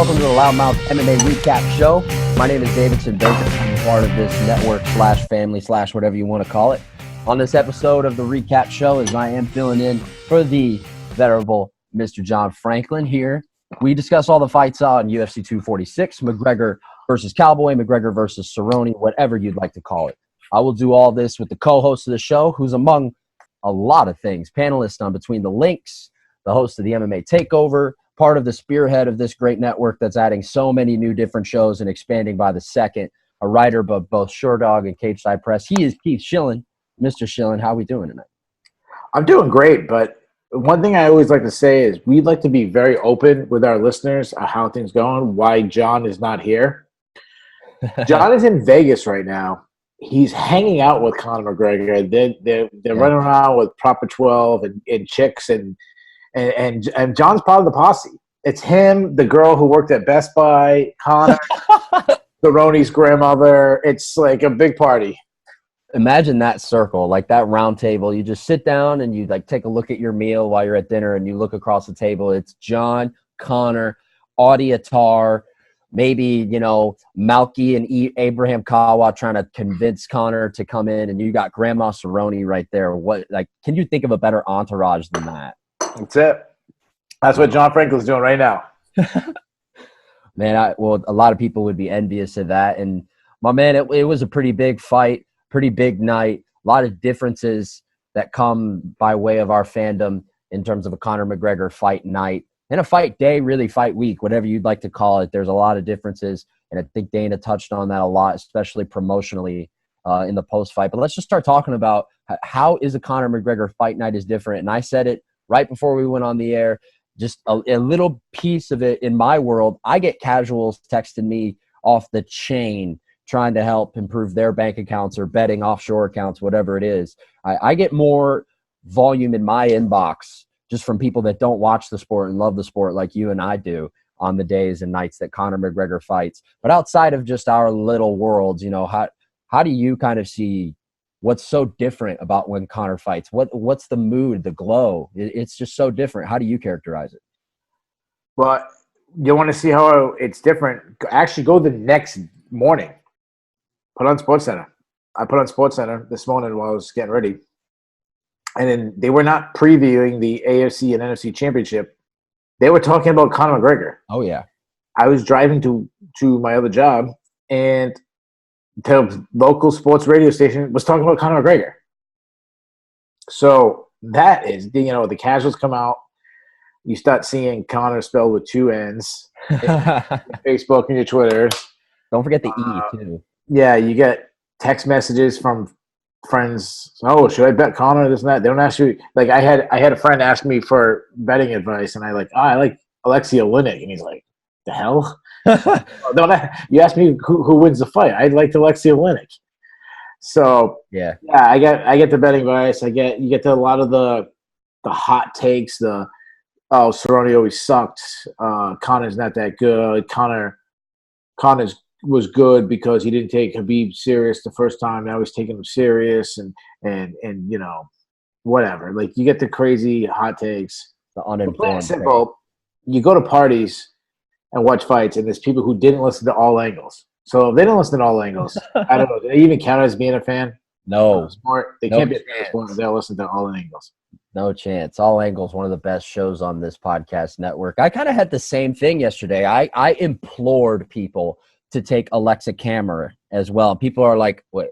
welcome to the LoudMouth MMA Recap Show. My name is Davidson Baker. I'm part of this network / family / whatever you want to call it. On this episode of the Recap Show, as I am filling in for the venerable Mr. John Franklin here, we discuss all the fights on UFC 246, McGregor versus Cowboy, McGregor versus Cerrone, whatever you'd like to call it. I will do all this with the co-host of the show, who's among a lot of things, panelist on Between the Links, the host of the MMA Takeover, part of the spearhead of this great network that's adding so many new different shows and expanding by the second, a writer of both Shore Dog and Cage Side Press. He is Keith Shillan. Mr. Shillan, how are we doing tonight? I'm doing great, but one thing I always like to say is we'd like to be very open with our listeners on how things going, why John is not here. John is in Vegas right now. He's hanging out with Conor McGregor. They're running around with Proper 12 and chicks, and John's part of the posse. It's him, the girl who worked at Best Buy, Conor, Cerrone's grandmother. It's like a big party. Imagine that circle, like that round table. You just sit down and you like take a look at your meal while you're at dinner, and you look across the table. It's John, Conor, Audie Attar, maybe, Malky and Abraham Kawa trying to convince Conor to come in, and you got Grandma Cerrone right there. Can you think of a better entourage than that? That's it. That's what John Franklin's doing right now. Man, a lot of people would be envious of that. And my man, it was a pretty big fight, pretty big night. A lot of differences that come by way of our fandom in terms of a Conor McGregor fight night and a fight day, really fight week, whatever you'd like to call it. There's a lot of differences, and I think Dana touched on that a lot, especially promotionally in the post-fight. But let's just start talking about how is a Conor McGregor fight night is different. And I said it right before we went on the air, just a little piece of it in my world. I get casuals texting me off the chain trying to help improve their bank accounts or betting offshore accounts, whatever it is. I get more volume in my inbox just from people that don't watch the sport and love the sport like you and I do on the days and nights that Conor McGregor fights. But outside of just our little worlds, how do you kind of see what's so different about when Conor fights? What's the mood, the glow? It's just so different. How do you characterize it? Well, you want to see how it's different? Actually, go the next morning. Put on SportsCenter. I put on SportsCenter this morning while I was getting ready. And then they were not previewing the AFC and NFC championship. They were talking about Conor McGregor. Oh, yeah. I was driving to my other job, and the local sports radio station was talking about Conor McGregor. So that is, the casuals come out. You start seeing Conor spelled with two N's in Facebook and your Twitters. Don't forget the E, too. Yeah, you get text messages from friends. Oh, should I bet Conor? This and that. They don't ask you. Like I had a friend ask me for betting advice, and I like Alexei Oleinik, and he's like, "The hell." You asked me who wins the fight. I'd like Alexei Oleinik. So yeah, I get the betting advice. You get to a lot of the hot takes. Cerrone always sucked. Conor's not that good. Conor's was good because he didn't take Khabib serious the first time. Now he's taking him serious, and whatever. Like you get the crazy hot takes. The uninformed. Simple. You go to parties and watch fights, and there's people who didn't listen to All Angles. So if they didn't listen to All Angles, I don't know. Do they even count as being a fan? No. They can't be a fan if they'll listen to All Angles. No chance. All Angles, one of the best shows on this podcast network. I kind of had the same thing yesterday. I implored people to take Alexa Camera as well. People are like, wait,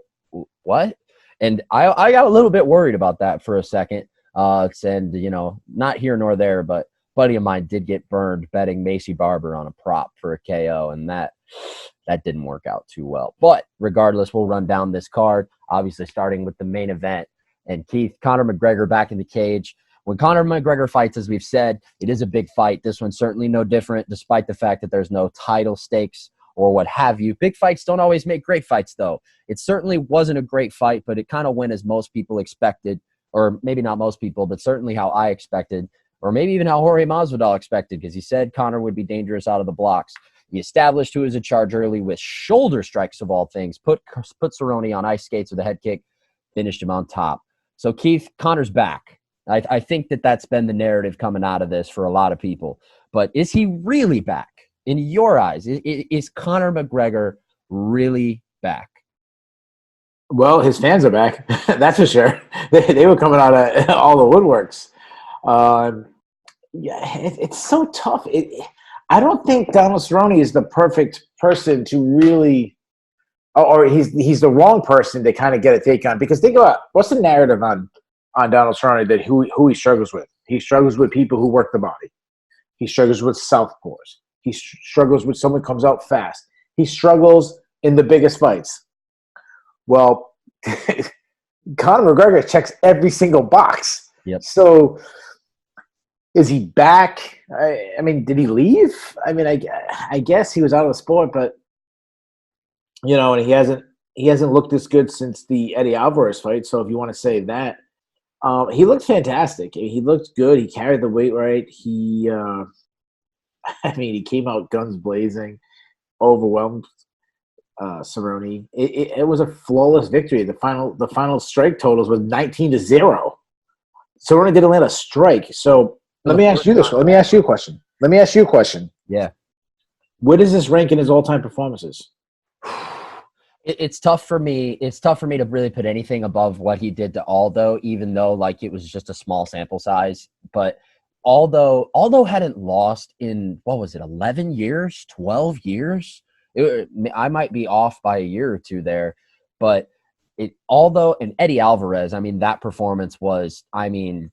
what? And I got a little bit worried about that for a second. Not here nor there, but a buddy of mine did get burned betting Maycee Barber on a prop for a KO, and that didn't work out too well. But regardless, we'll run down this card, obviously starting with the main event. And Keith, Conor McGregor back in the cage. When Conor McGregor fights, as we've said, it is a big fight. This one's certainly no different, despite the fact that there's no title stakes or what have you. Big fights don't always make great fights, though. It certainly wasn't a great fight, but it kind of went as most people expected, or maybe not most people, but certainly how I expected, or maybe even how Jorge Masvidal expected, because he said Conor would be dangerous out of the blocks. He established who was in charge early with shoulder strikes of all things, put Cerrone on ice skates with a head kick, finished him on top. So, Keith, Conor's back. I think that's been the narrative coming out of this for a lot of people. But is he really back? in your eyes? Is Conor McGregor really back? Well, his fans are back. That's for sure. They were coming out of all the woodworks. Um, yeah, it's so tough. I don't think Donald Cerrone is the perfect person to really, or he's the wrong person to kind of get a take on. Because think about what's the narrative on Donald Cerrone that who he struggles with. He struggles with people who work the body. He struggles with southpaws. He struggles with someone who comes out fast. He struggles in the biggest fights. Well, Conor McGregor checks every single box. Yep. So is he back? I mean, did he leave? I mean, I guess he was out of the sport, but and he hasn't looked this good since the Eddie Alvarez fight. So if you want to say that, he looked fantastic. He looked good. He carried the weight right. He came out guns blazing, overwhelmed Cerrone. It was a flawless victory. The final strike totals was 19-0. Cerrone didn't land a strike. So let me ask you this. Let me ask you a question. Yeah. Where does this rank in his all-time performances? It's tough for me. It's tough for me to really put anything above what he did to Aldo, even though like it was just a small sample size. But Aldo hadn't lost in, what was it, 11 years, 12 years? I might be off by a year or two there, but Aldo and Eddie Alvarez, I mean, that performance was,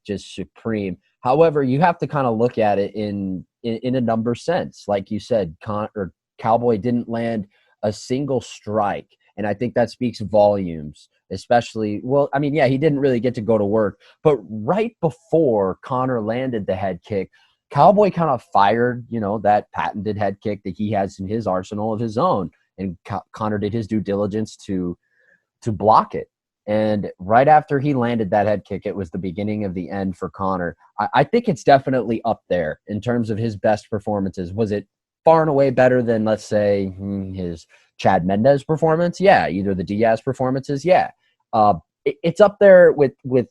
just supreme. However, you have to kind of look at it in a number sense. Like you said, Cowboy didn't land a single strike, and I think that speaks volumes, especially, he didn't really get to go to work, but right before Conor landed the head kick, Cowboy kind of fired, that patented head kick that he has in his arsenal of his own, and Conor did his due diligence to block it. And right after he landed that head kick, it was the beginning of the end for Conor. I think it's definitely up there in terms of his best performances. Was it far and away better than, let's say, his Chad Mendez performance? Yeah. Either the Diaz performances? Yeah. It's up there with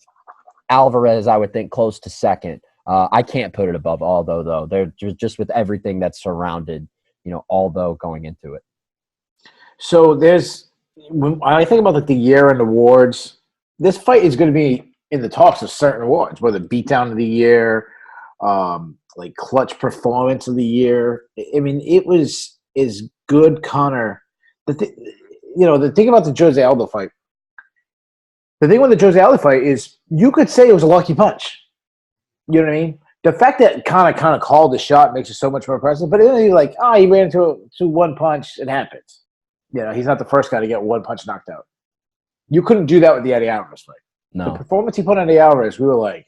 Alvarez, I would think, close to second. I can't put it above Aldo, though. They're just with everything that surrounded, Aldo going into it. So when I think about like the year-end awards, this fight is going to be in the talks of certain awards, whether beatdown of the year, like clutch performance of the year. I mean, it was good, Conor. The thing about the Jose Aldo fight. The thing with the Jose Aldo fight is you could say it was a lucky punch. You know what I mean? The fact that Conor kind of called the shot makes it so much more impressive. But then you're like, he ran into one punch. It happens. He's not the first guy to get one punch knocked out. You couldn't do that with the Eddie Alvarez fight. No. The performance he put on Eddie Alvarez, we were like,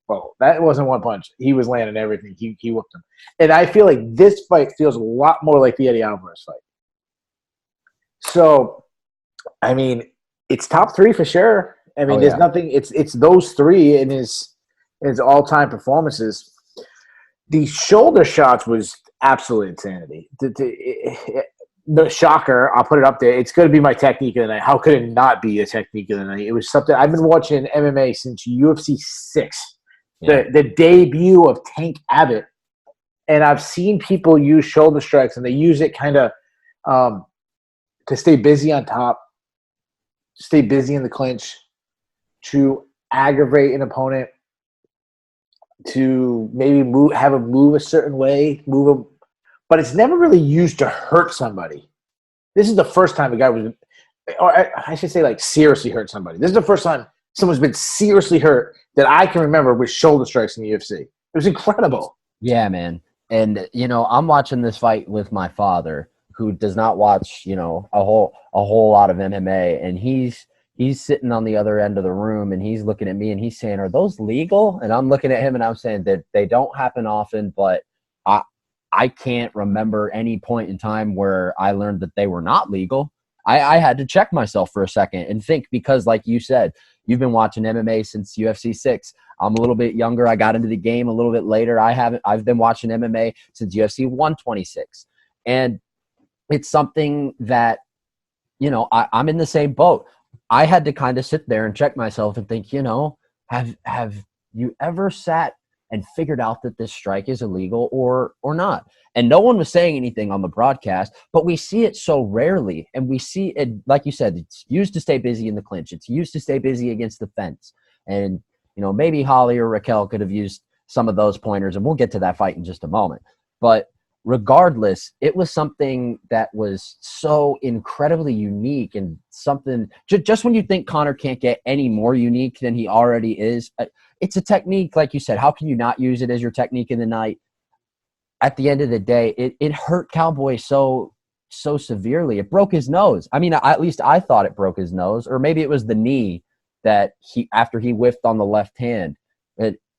well, that wasn't one punch. He was landing everything. He whooped him. And I feel like this fight feels a lot more like the Eddie Alvarez fight. So, it's top three for sure. There's nothing. It's those three in his all-time performances. The shoulder shots was absolute insanity. The shocker, I'll put it up there. It's going to be my technique of the night. How could it not be a technique of the night? It was something I've been watching MMA since UFC 6, the debut of Tank Abbott, and I've seen people use shoulder strikes, and they use it kind of to stay busy on top, stay busy in the clinch, to aggravate an opponent, to maybe have him move a certain way, but it's never really used to hurt somebody. This is the first time a guy was, or I should say, like, seriously hurt somebody. This is the first time someone's been seriously hurt that I can remember with shoulder strikes in the UFC. It was incredible. Yeah, man. And, I'm watching this fight with my father, who does not watch, a whole lot of MMA. And he's sitting on the other end of the room, and he's looking at me, and he's saying, are those legal? And I'm looking at him, and I'm saying that they don't happen often, but I can't remember any point in time where I learned that they were not legal. I had to check myself for a second and think, because like you said, you've been watching MMA since UFC 6. I'm a little bit younger. I got into the game a little bit later. I've been watching MMA since UFC 126. And it's something that, I'm in the same boat. I had to kind of sit there and check myself and think, have you ever sat and figured out that this strike is illegal or not. And no one was saying anything on the broadcast, but we see it so rarely. And we see it, like you said, it's used to stay busy in the clinch. It's used to stay busy against the fence. And, maybe Holly or Raquel could have used some of those pointers, and we'll get to that fight in just a moment. But regardless, it was something that was so incredibly unique, and something just when you think Conor can't get any more unique than he already is, it's a technique, like you said. How can you not use it as your technique in the night? At the end of the day, it hurt Cowboy so severely. It broke his nose. I mean, at least I thought it broke his nose, or maybe it was the knee that after he whiffed on the left hand.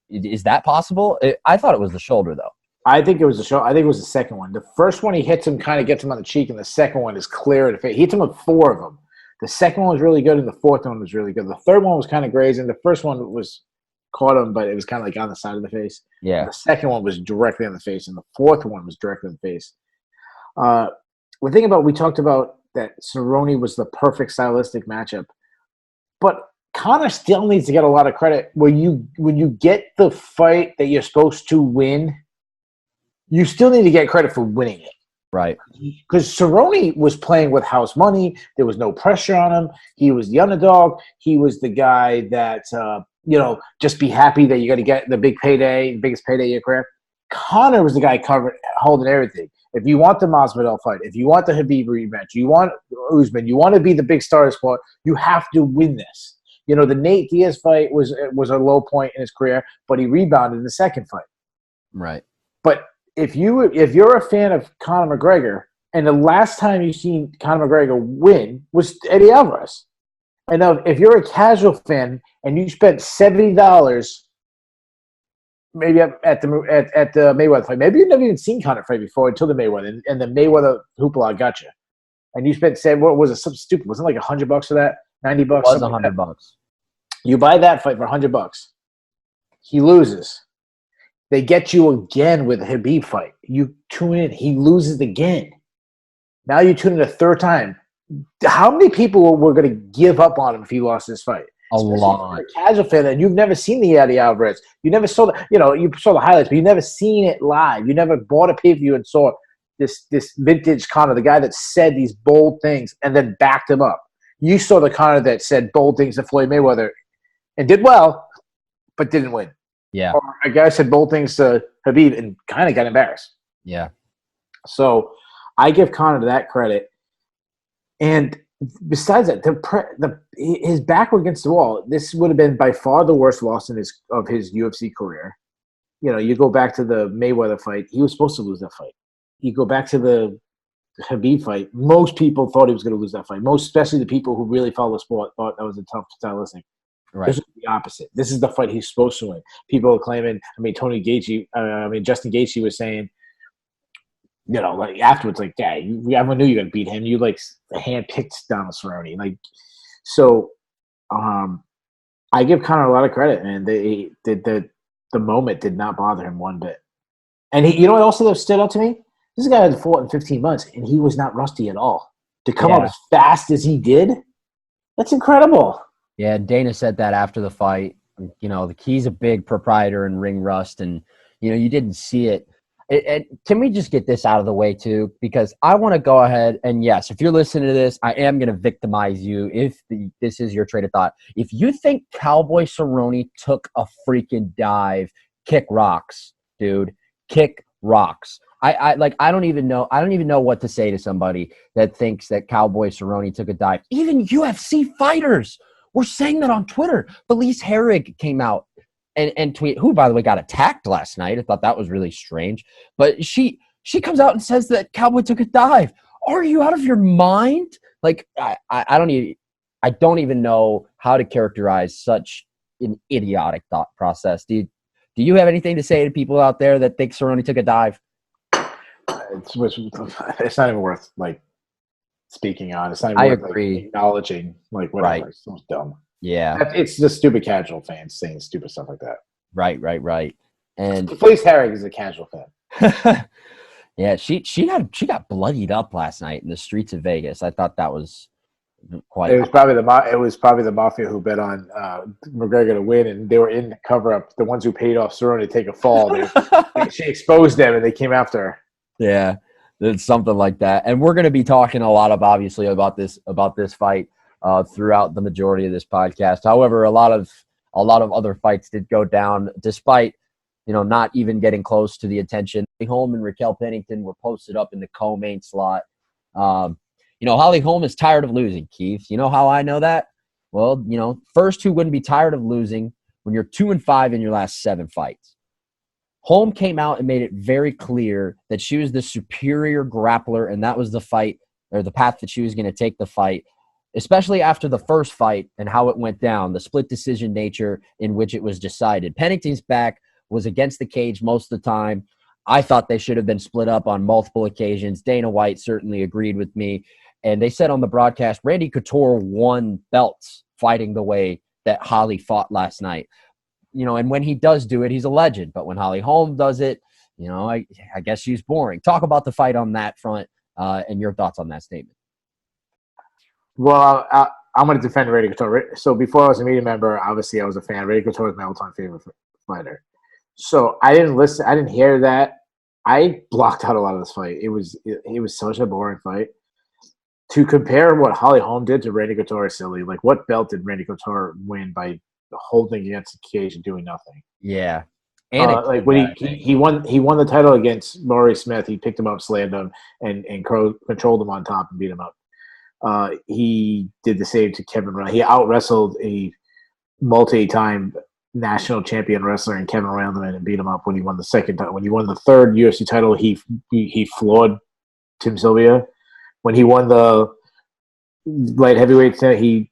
Is that possible? I thought it was the shoulder, though. I think it was the shoulder. I think it was the second one. The first one he hits him, kind of gets him on the cheek, and the second one is clear in the face. He hits him with 4 of them. The second one was really good, and the fourth one was really good. The third one was kind of grazing. The first one was caught him, but it was kind of like on the side of the face. Yeah. And the second one was directly on the face, and the fourth one was directly on the face. The thing about, we talked about that Cerrone was the perfect stylistic matchup, but Conor still needs to get a lot of credit. When you get the fight that you're supposed to win, you still need to get credit for winning it. Right. Because Cerrone was playing with house money. There was no pressure on him. He was the underdog. He was the guy that, just be happy that you're going to get the big payday, biggest payday of your career. Conor was the guy holding everything. If you want the Masvidal fight, if you want the Khabib rematch, you want Usman, you want to be the big star of the sport, you have to win this. The Nate Diaz fight was a low point in his career, but he rebounded in the second fight. Right. But if you're a fan of Conor McGregor, and the last time you've seen Conor McGregor win was Eddie Alvarez, and if you're a casual fan and you spent $70 maybe at the Mayweather fight, maybe you've never even seen Conor fight before until the Mayweather, and the Mayweather hoopla got you, and you spent what was it? Something stupid. Wasn't it like $100 for that? $90. It was $100. You buy that fight for $100. He loses. They get you again with a Khabib fight. You tune in. He loses again. Now you tune in a third time. How many people were going to give up on him if he lost this fight? A lot. If you're a casual fan, and you've never seen the Eddie Alvarez. You never saw you saw the highlights, but you never seen it live. You never bought a pay-per-view and saw this vintage Conor, the guy that said these bold things and then backed him up. You saw the Conor that said bold things to Floyd Mayweather and did well, but didn't win. Yeah. Or a guy said bold things to Khabib and kind of got embarrassed. Yeah. So I give Conor that credit. And besides that, his back against the wall, this would have been by far the worst loss of his UFC career. You go back to the Mayweather fight, he was supposed to lose that fight. You go back to the Khabib fight, most people thought he was going to lose that fight. Especially the people who really follow the sport thought that was a tough stylistic. Right. This is the opposite. This is the fight he's supposed to win. People are claiming. Justin Gaethje was saying, afterwards, everyone knew you were going to beat him. You handpicked Donald Cerrone, so. I give Conor a lot of credit, man. The moment did not bother him one bit. And he, what also stood out to me? This guy had fought in 15 months, and he was not rusty at all. To come up as fast as he did, that's incredible. Yeah, Dana said that after the fight. He's a big proprietor in ring rust, and, you didn't see it. Can we just get this out of the way, too? Because I want to go ahead, and yes, if you're listening to this, I am going to victimize you if this is your train of thought. If you think Cowboy Cerrone took a freaking dive, kick rocks, dude. Kick rocks. I don't even know what to say to somebody that thinks that Cowboy Cerrone took a dive. Even UFC fighters were saying that on Twitter. Felice Herrig came out and tweet, who, by the way, got attacked last night. I thought that was really strange. But she comes out and says that Cowboy took a dive. Are you out of your mind? I don't even know how to characterize such an idiotic thought process. Do you have anything to say to people out there that think Cerrone took a dive? It's not even worth speaking on. It's not even worth acknowledging whatever. Right. It's so dumb. Yeah, it's just stupid casual fans saying stupid stuff like that. Right. And Felice Herrig is a casual fan. Yeah, she got bloodied up last night in the streets of Vegas. I thought that was quite. It was probably the mafia who bet on McGregor to win, and they were in cover up. The ones who paid off Cerrone to take a fall. She exposed them, and they came after her. Yeah, it's something like that. And we're going to be talking a lot of obviously about this fight throughout the majority of this podcast. However, a lot of other fights did go down despite not even getting close to the attention. Holm and Raquel Pennington were posted up in the co-main slot. Holly Holm is tired of losing, Keith. You know how I know that? Well, first who wouldn't be tired of losing when you're 2-5 in your last 7 fights? Holm came out and made it very clear that she was the superior grappler, and that was the fight or the path that she was going to take the fight, especially after the first fight and how it went down, the split decision nature in which it was decided. Pennington's back was against the cage most of the time. I thought they should have been split up on multiple occasions. Dana White certainly agreed with me. And they said on the broadcast, Randy Couture won belts fighting the way that Holly fought last night. And when he does do it, he's a legend. But when Holly Holm does it, I guess she's boring. Talk about the fight on that front and your thoughts on that statement. Well, I'm going to defend Randy Couture. So before I was a media member, obviously I was a fan. Randy Couture is my all-time favorite fighter. So I didn't listen. I didn't hear that. I blocked out a lot of this fight. It was such a boring fight. To compare what Holly Holm did to Randy Couture is silly. Like, what belt did Randy Couture win by holding against the cage and doing nothing? Yeah. Like when he won the title against Maury Smith, he picked him up, slammed him, and controlled him on top and beat him up. He did the same to Kevin Randleman. He out-wrestled a multi-time national champion wrestler in Kevin Randleman and beat him up when he won the second time. When he won the third UFC title, he floored Tim Sylvia. When he won the light heavyweight, he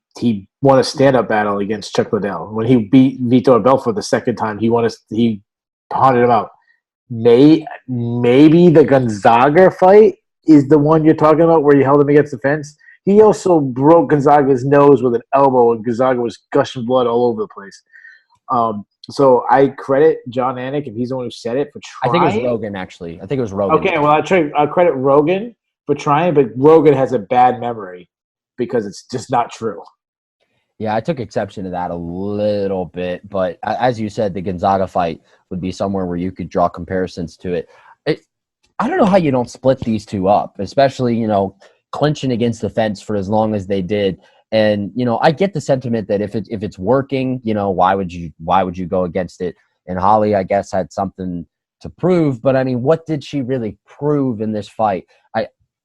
won a stand-up battle against Chuck Liddell. When he beat Vitor Belfort the second time, he pounded him out. Maybe the Gonzaga fight is the one you're talking about where you held him against the fence. He also broke Gonzaga's nose with an elbow, and Gonzaga was gushing blood all over the place. So I credit John Anik, if he's the one who said it, for trying. I think it was Rogan, actually. I think it was Rogan. Okay, well, I'll credit Rogan for trying, but Rogan has a bad memory because it's just not true. Yeah, I took exception to that a little bit, but as you said, the Gonzaga fight would be somewhere where you could draw comparisons to it. I don't know how you don't split these two up, especially, clinching against the fence for as long as they did. And, I get the sentiment that if it's working, why would you go against it? And Holly, I guess, had something to prove, but I mean, what did she really prove in this fight?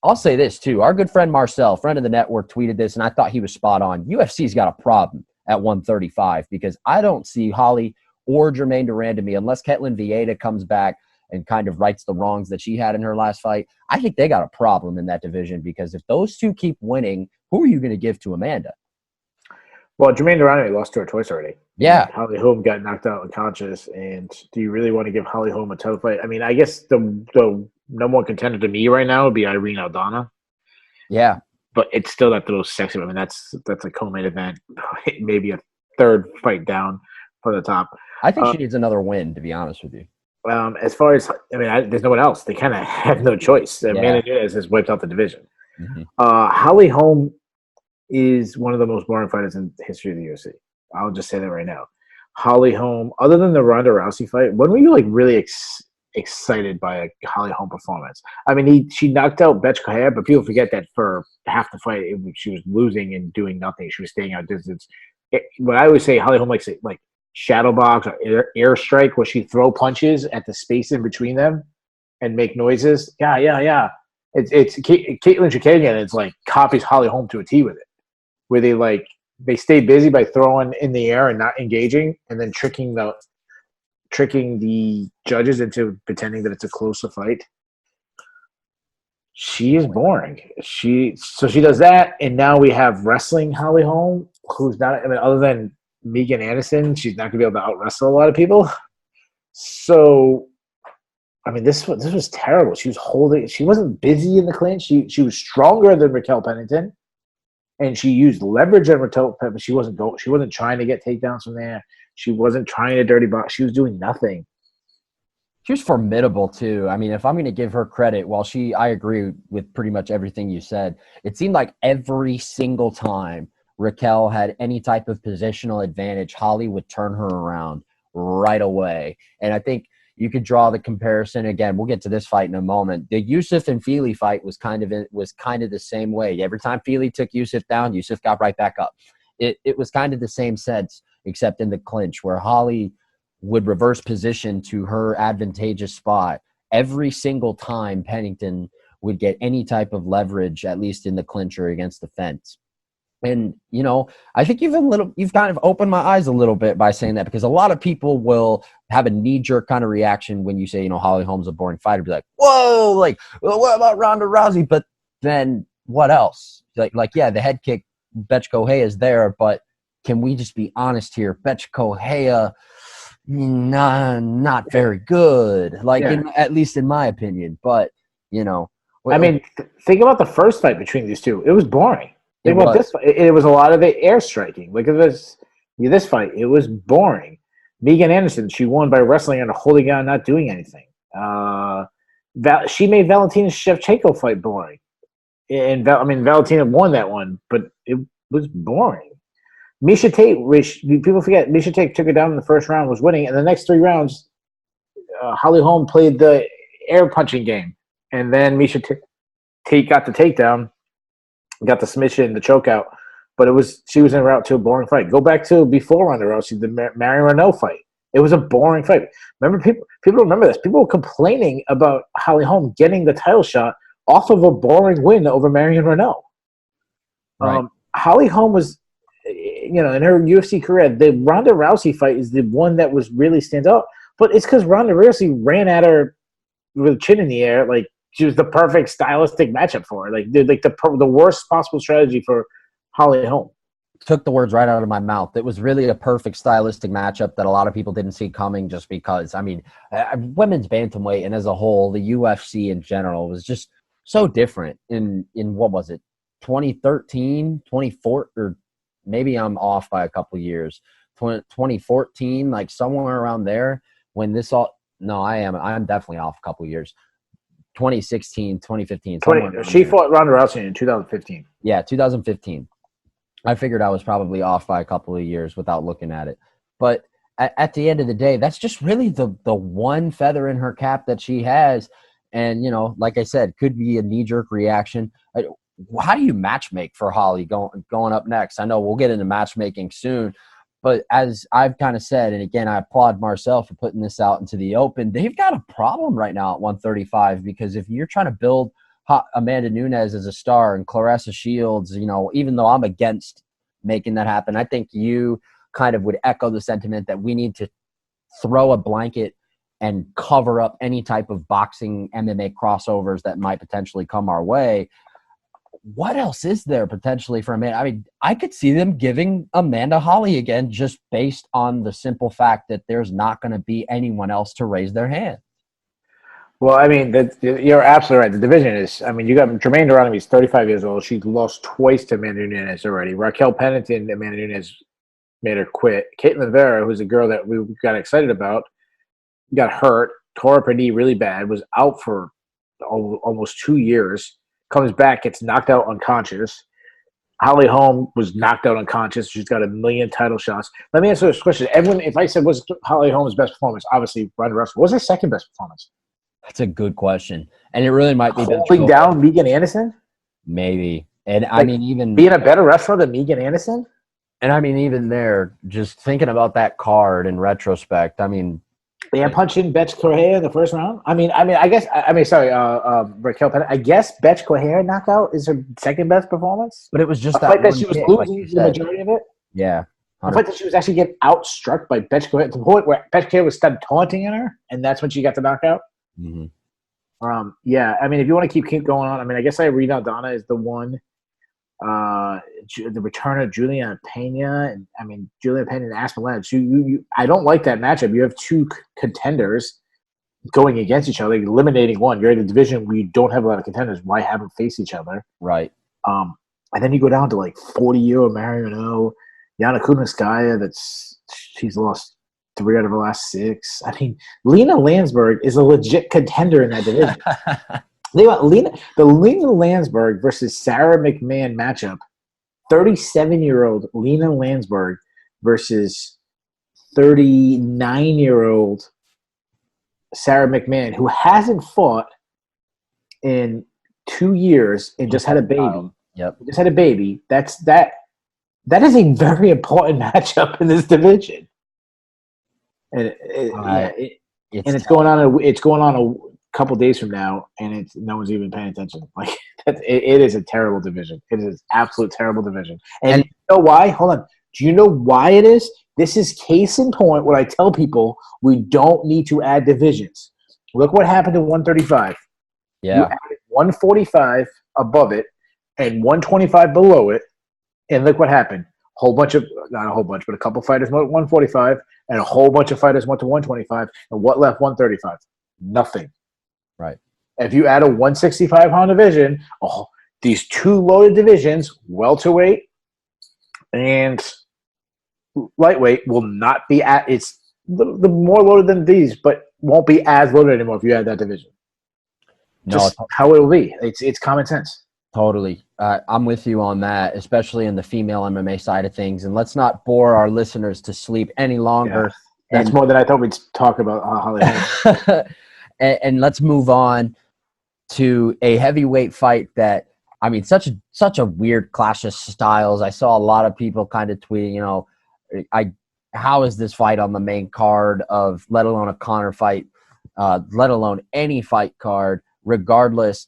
I'll say this too. Our good friend Marcel, friend of the network, tweeted this, and I thought he was spot on. UFC's got a problem at 135 because I don't see Holly or Jermaine Durandamy, unless Ketlin Vieira comes back and kind of rights the wrongs that she had in her last fight. I think they got a problem in that division because if those two keep winning, who are you going to give to Amanda? Well, Jermaine Durandamy lost to her twice already. Yeah. Holly Holm got knocked out unconscious, and do you really want to give Holly Holm a title fight? I mean, I guess the number one contender to me right now would be Irene Aldana. Yeah. But it's still not the most sexy. I mean, that's a co-main event, maybe a third fight down for the top. I think she needs another win, to be honest with you. As far as, there's no one else. They kind of have no choice. Amanda Nunes has wiped out the division. Mm-hmm. Holly Holm is one of the most boring fighters in the history of the UFC. I'll just say that right now. Holly Holm, other than the Ronda Rousey fight, when were you really excited by a Holly Holm performance? I mean, she knocked out Betch Correa, but people forget that for half the fight, she was losing and doing nothing. She was staying out distance. What I always say, Holly Holm like shadow box or air strike, where she throw punches at the space in between them and make noises. Yeah. It's Caitlin Chikagyan. It's like copies Holly Holm to a T with it, where they stay busy by throwing in the air and not engaging, and then tricking the judges into pretending that it's a closer fight. She is boring. She does that, and now we have wrestling Holly Holm, who's not. Other than Megan Anderson, she's not going to be able to out-wrestle a lot of people. So, this was terrible. She was holding. She wasn't busy in the clinch. She was stronger than Raquel Pennington, and she used leverage on Raquel Pennington. She wasn't trying to get takedowns from there. She wasn't trying to dirty box. She was doing nothing. She was formidable too. I mean, if I'm going to give her credit, I agree with pretty much everything you said. It seemed like every single time Raquel had any type of positional advantage, Holly would turn her around right away. And I think you could draw the comparison again. We'll get to this fight in a moment. The Yusuf and Feely fight was kind of the same way. Every time Feely took Yusuf down, Yusuf got right back up. It was kind of the same sense, except in the clinch, where Holly would reverse position to her advantageous spot every single time Pennington would get any type of leverage, at least in the clinch or against the fence. And, I think you've kind of opened my eyes a little bit by saying that, because a lot of people will have a knee-jerk kind of reaction when you say, Holly Holm's a boring fighter. Be like, whoa, like, well, what about Ronda Rousey? But then what else? Yeah, the head kick, Betch Kohea is there, but can we just be honest here? Betch Kohea, not very good, at least in my opinion. But, I mean, think about the first fight between these two. It was boring. Think about was. this fight. It was a lot of the air striking. Look at this fight. It was boring. Megan Anderson, she won by wrestling and holding on, not doing anything. She made Valentina Shevchenko fight boring. And Valentina won that one, but it was boring. Miesha Tate, which people forget, Miesha Tate took her down in the first round, was winning, and the next 3 rounds, Holly Holm played the air punching game, and then Miesha Tate got the takedown, got the submission, the choke out, but she was en route to a boring fight. Go back to before Ronda Rousey, the Marion Renault fight. It was a boring fight. Remember, people don't remember this. People were complaining about Holly Holm getting the title shot off of a boring win over Marion Renault. Right. Holly Holm was, in her UFC career, the Ronda Rousey fight is the one that was really stands out. But it's because Ronda Rousey ran at her with chin in the air, like she was the perfect stylistic matchup for her. The worst possible strategy for Holly Holm. Took the words right out of my mouth. It was really a perfect stylistic matchup that a lot of people didn't see coming, just because, women's bantamweight and as a whole, the UFC in general was just so different in what was it, 2013, 24, or maybe I'm off by a couple of years, 2014, like somewhere around there when this all, no, I'm definitely off a couple of years. 2016, 2015. She fought Ronda Rousey in 2015. Yeah, 2015. I figured I was probably off by a couple of years without looking at it. But at the end of the day, that's just really the one feather in her cap that she has. And, like I said, could be a knee-jerk reaction. How do you matchmake for Holly going up next? I know we'll get into matchmaking soon. But as I've kind of said, and again, I applaud Marcel for putting this out into the open, they've got a problem right now at 135, because if you're trying to build Amanda Nunes as a star and Claressa Shields, even though I'm against making that happen, I think you kind of would echo the sentiment that we need to throw a blanket and cover up any type of boxing MMA crossovers that might potentially come our way. What else is there potentially for Amanda? I could see them giving Amanda Holly again, just based on the simple fact that there's not going to be anyone else to raise their hand. Well, you're absolutely right. The division is, you got Jermaine Durrani, he's 35 years old. She lost twice to Amanda Nunes already. Raquel Pennington, Amanda Nunes made her quit. Caitlin Vera, who's a girl that we got excited about, got hurt, tore up her knee really bad, was out for almost 2 years. Comes back, gets knocked out unconscious. Holly Holm was knocked out unconscious. She's got 1 million title shots. Let me answer this question. Everyone, if I said, what's Holly Holm's best performance? Obviously, Ronda Rousey. What's her second best performance? That's a good question. And it really might be holding down Megan Anderson? Maybe. And even being a better wrestler than Megan Anderson? And even there, just thinking about that card in retrospect, Yeah, punching Betch Kohea in the first round. Raquel Pennington. I guess Betch Kohea knockout is her second best performance. But it was just a fight that she was losing the majority of it. Yeah, 100%. A fight that she was actually getting outstruck by Betch Kohea to the point where Betch Kohea was started taunting in her, and that's when she got the knockout. Mm-hmm. If you want to keep going on, I guess Irene Aldana is the one. The return of Juliana Pena, and Juliana Pena and Aspen Ladd. I don't like that matchup. You have two contenders going against each other, eliminating one. You're in a division where you don't have a lot of contenders. Why have them face each other? Right. And then you go down to 40-year-old Mariano, Yana Kunitskaya. She's lost 3 out of her last 6. I mean, Lena Landsberg is a legit contender in that division. The Lena Landsberg versus Sarah McMahon matchup. 37-year-old Lena Landsberg versus 39-year-old Sarah McMahon, who hasn't fought in 2 years and just had a baby. Yep. Just had a baby. That is a very important matchup in this division. And it's going on. It's going on a couple days from now, and no one's even paying attention. Like it is a terrible division. It is an absolute terrible division. And you know why? Hold on. Do you know why it is? This is case in point. What I tell people, we don't need to add divisions. Look what happened to 135. Yeah, you added 145 above it and 125 below it, and look what happened. Not a whole bunch, but a couple fighters went to 145, and a whole bunch of fighters went to 125. And what left 135? Nothing. Right. If you add a 165-pound division, these 2 loaded divisions, welterweight and lightweight, will not be at. It's the more loaded than these, but won't be as loaded anymore if you add that division. Just how it will be. It's common sense. Totally. I'm with you on that, especially in the female MMA side of things. And let's not bore our listeners to sleep any longer. Yeah. That's more than I thought we'd talk about. And let's move on to a heavyweight fight that, I mean, such a weird clash of styles. I saw a lot of people kind of tweeting, how is this fight on the main card of, let alone a Conor fight, let alone any fight card, regardless.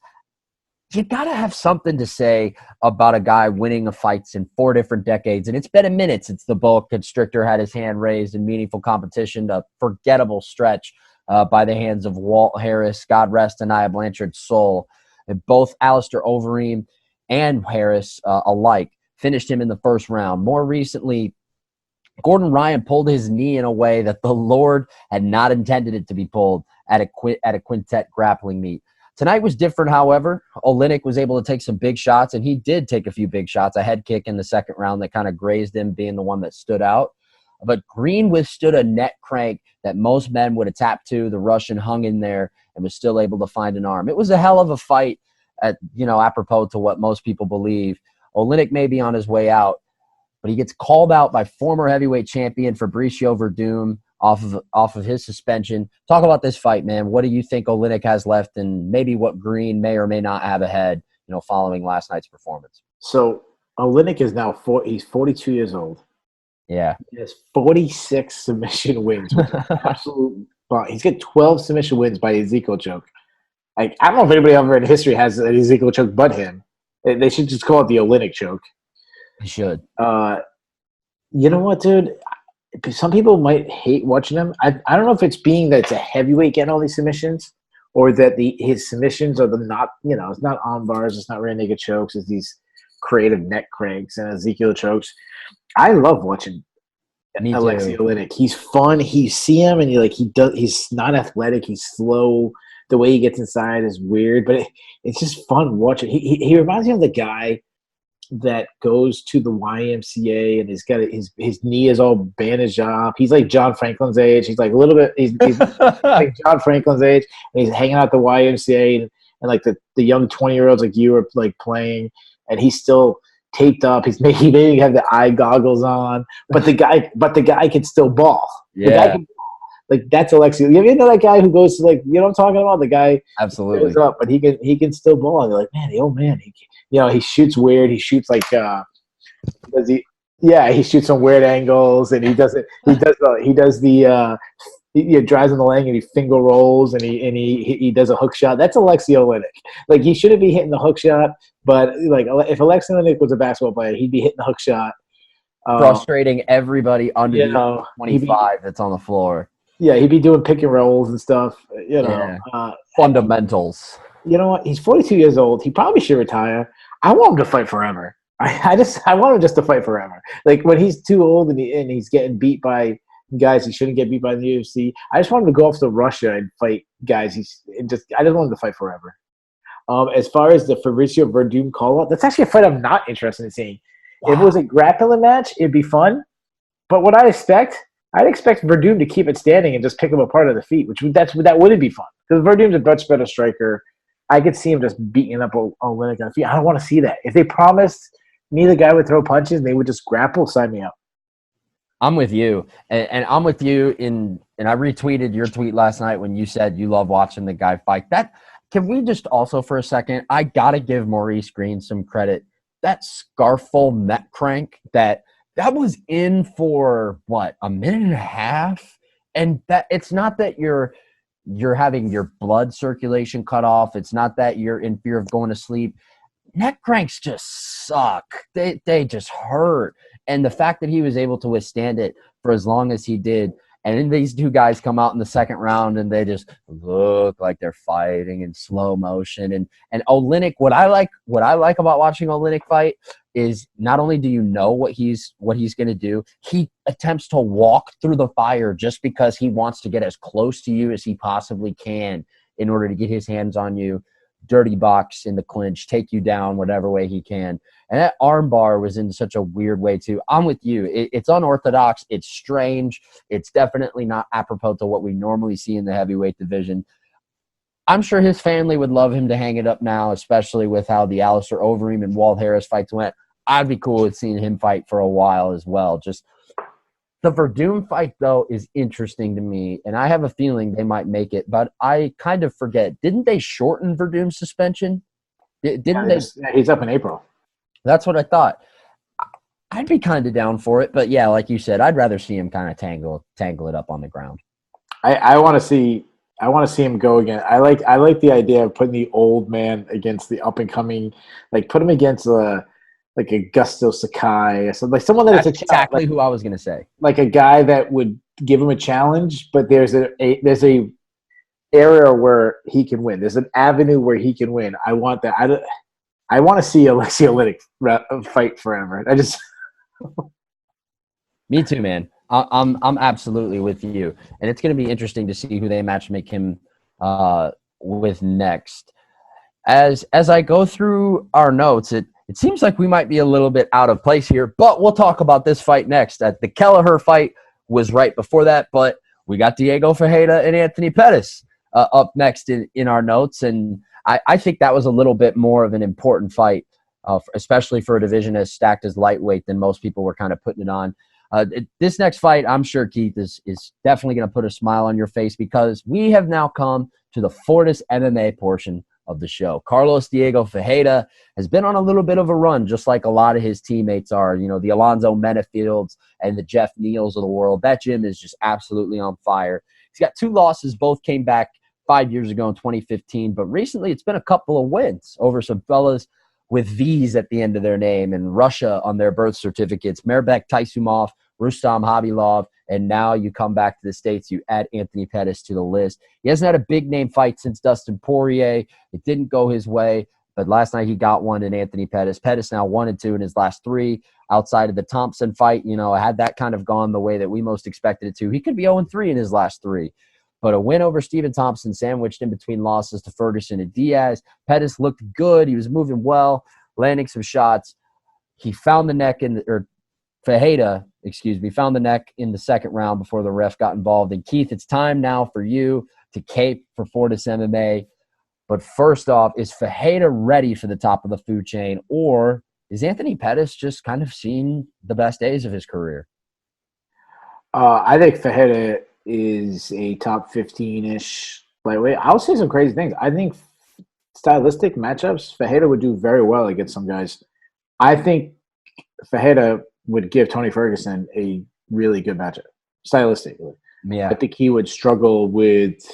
You got to have something to say about a guy winning a fights in 4 different decades. And it's been a minute since the boa constrictor had his hand raised in meaningful competition, a forgettable stretch by the hands of Walt Harris, God rest Anaya Blanchard's soul. And both Alistair Overeem and Harris alike finished him in the first round. More recently, Gordon Ryan pulled his knee in a way that the Lord had not intended it to be pulled at a quintet grappling meet. Tonight was different, however. Oleinik was able to take some big shots, and he did take a few big shots. A head kick in the second round that kind of grazed him, being the one that stood out. But Green withstood a neck crank that most men would have tapped to. The Russian hung in there and was still able to find an arm. It was a hell of a fight, apropos to what most people believe. Oleinik may be on his way out, but he gets called out by former heavyweight champion Fabricio Verdum off of his suspension. Talk about this fight, man. What do you think Oleinik has left, and maybe what Green may or may not have ahead, following last night's performance? So Oleinik is now he's 42 years old. Yeah. He has 46 submission wins. Absolute. He's got 12 submission wins by Ezekiel choke. Like, I don't know if anybody ever in history has an Ezekiel choke but him. They should just call it the Oleinik choke. They should. You know what, dude? Some people might hate watching him. I don't know if it's being that it's a heavyweight getting all these submissions, or that his submissions are it's not arm bars, it's not rear naked chokes, it's these creative neck cranks and Ezekiel chokes. I love watching Aleksei Oleinik. He's fun. You see him and he's not athletic. He's slow. The way he gets inside is weird, but it's just fun watching. He reminds me of the guy that goes to the YMCA and he's got his knee is all bandaged up. He's like John Franklin's age. He's like a little bit. He's like John Franklin's age, and he's hanging out at the YMCA and like the young 20-year-olds like you are like playing, and he's still taped up. He maybe have the eye goggles on, but the guy can still ball. Yeah. The guy can, like, that's Aleksei. You know that guy who goes to, like, you know what I'm talking about? The guy absolutely goes up, but he can still ball. And you're like, man, the old man. He shoots weird. He shoots like he shoots some weird angles, and he drives in the lane and he finger rolls and he does a hook shot. That's Aleksei Oleinik. Like, he shouldn't be hitting the hook shot, but like if Aleksei Oleinik was a basketball player, he'd be hitting the hook shot. Frustrating everybody under the 25 that's on the floor. Yeah, he'd be doing pick and rolls and stuff. Fundamentals. You know what? He's 42 years old. He probably should retire. I want him to fight forever. I want him just to fight forever. Like, when he's too old and he's getting beat by guys he shouldn't get beat by in the UFC, I just want him to go off to Russia and fight guys. I just want him to fight forever. As far as the Fabricio Verdum call-out, that's actually a fight I'm not interested in seeing. Wow. If it was a grappling match, it'd be fun. But what I expect, I'd expect Verdum to keep it standing and just pick him apart at the feet, that wouldn't be fun because Verdum's a much better striker. I could see him just beating up Olynyk on the feet. I don't want to see that. If they promised me the guy would throw punches and they would just grapple, sign me up. I'm with you, and I'm with you and I retweeted your tweet last night when you said you love watching the guy fight. That can we just also for a second? I gotta give Maurice Green some credit. That scarful neck crank that was in for what, a minute and a half, and that it's not that you're having your blood circulation cut off. It's not that you're in fear of going to sleep. Neck cranks just suck. They just hurt. And the fact that he was able to withstand it for as long as he did, and then these two guys come out in the second round and they just look like they're fighting in slow motion. And Olynyk, what I like about watching Olynyk fight is not only do you know what he's going to do, he attempts to walk through the fire just because he wants to get as close to you as he possibly can in order to get his hands on you, dirty box in the clinch, take you down whatever way he can. And that arm bar was in such a weird way too. I'm with you. It's unorthodox. It's strange. It's definitely not apropos to what we normally see in the heavyweight division. I'm sure his family would love him to hang it up now, especially with how the Alistair Overeem and Walt Harris fights went. I'd be cool with seeing him fight for a while as well. Just the Verdum fight, though, is interesting to me, and I have a feeling they might make it, but I kind of forget. Didn't they shorten Verdum's suspension? Didn't they? He's up in April. That's what I thought. I'd be kind of down for it, but yeah, like you said, I'd rather see him kind of tangle it up on the ground. I want to see him go again. I like the idea of putting the old man against the up and coming, like put him against like Augusto Sakai or something, like someone that's exactly who I was gonna say. Like a guy that would give him a challenge, but there's a area where he can win. There's an avenue where he can win. I want that. I want to see Alexei Olynyk fight forever. Me too, man. I'm absolutely with you, and it's going to be interesting to see who they matchmake him with next. As I go through our notes, it seems like we might be a little bit out of place here, but we'll talk about this fight next. The Kelleher fight was right before that, but we got Diego Ferreira and Anthony Pettis up next in our notes, and I think that was a little bit more of an important fight, especially for a division as stacked as lightweight than most people were kind of putting it on. This next fight, I'm sure, Keith, is definitely going to put a smile on your face because we have now come to the Fortis MMA portion of the show. Carlos Diego Ferreira has been on a little bit of a run, just like a lot of his teammates are. You know, the Alonzo Menafields and the Jeff Neals of the world. That gym is just absolutely on fire. He's got 2 losses. Both came back 5 years ago in 2015. But recently it's been a couple of wins over some fellas with V's at the end of their name and Russia on their birth certificates. Merbek Taisumov, Rustam Habilov, and now you come back to the States, you add Anthony Pettis to the list. He hasn't had a big-name fight since Dustin Poirier. It didn't go his way, but last night he got one in Anthony Pettis. Pettis now 1-2 in his last 3. Outside of the Thompson fight, you know, had that kind of gone the way that we most expected it to, he could be 0-3 in his last 3. But a win over Stephen Thompson sandwiched in between losses to Ferguson and Diaz. Pettis looked good. He was moving well, landing some shots. He found the neck Ferreira, found the neck in the second round before the ref got involved. And Keith, it's time now for you to cape for Fortis MMA. But first off, is Ferreira ready for the top of the food chain, or is Anthony Pettis just kind of seeing the best days of his career? I think Ferreira is a top 15-ish lightweight. I'll say some crazy things. I think stylistic matchups, Ferreira would do very well against some guys. I think Ferreira would give Tony Ferguson a really good matchup, stylistically. Yeah. I think he would struggle with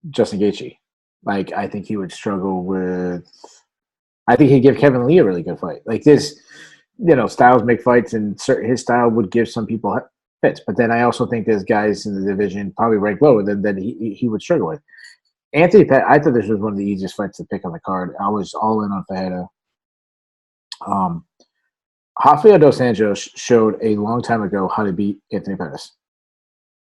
Justin Gaethje. Like, I think he would struggle with – I think he'd give Kevin Lee a really good fight. Like this, you know, styles make fights, and his style would give some people fits. But then I also think there's guys in the division probably ranked lower that he would struggle with. Anthony Pettis, I thought this was one of the easiest fights to pick on the card. I was all in on Ferreira. Rafael dos Anjos showed a long time ago how to beat Anthony Pettis.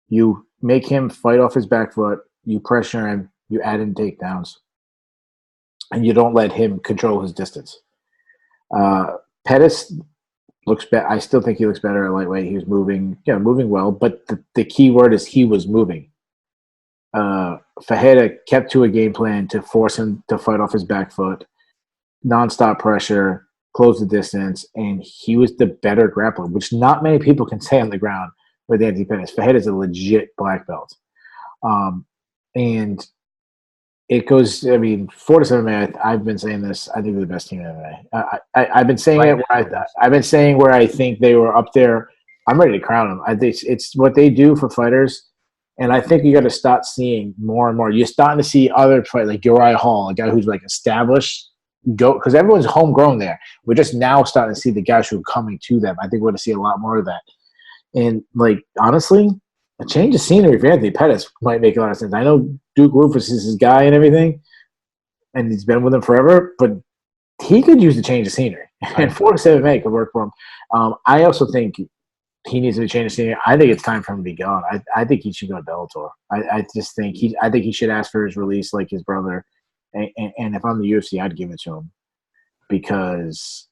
You make him fight off his back foot, you pressure him, you add in takedowns, and you don't let him control his distance. Pettis looks better. I still think he looks better at lightweight. He was moving, moving well. But the key word is he was moving. Fajeda kept to a game plan to force him to fight off his back foot, nonstop pressure, close the distance, and he was the better grappler, which not many people can say on the ground with Anthony Pettis. Fajeda is a legit black belt. And it goes, I mean, Fortis MMA, I've been saying this, I think they're the best team in MMA. I've been saying Right it now, I've been saying where I think they were up there. I'm ready to crown them. I think it's what they do for fighters. And I think you got to start seeing more and more. You're starting to see other fight like Uriah Hall, a guy who's like established, go because everyone's homegrown there. We're just now starting to see the guys who are coming to them. I think we're going to see a lot more of that. And like honestly, a change of scenery for Anthony Pettis might make a lot of sense. I know Duke Rufus is his guy and everything, and he's been with him forever, but he could use a change of scenery. And 4-7-8 could work for him. I also think he needs to change the scenery. I think it's time for him to be gone. I think he should go to Bellator. I just think he should ask for his release like his brother. And if I'm the UFC, I'd give it to him because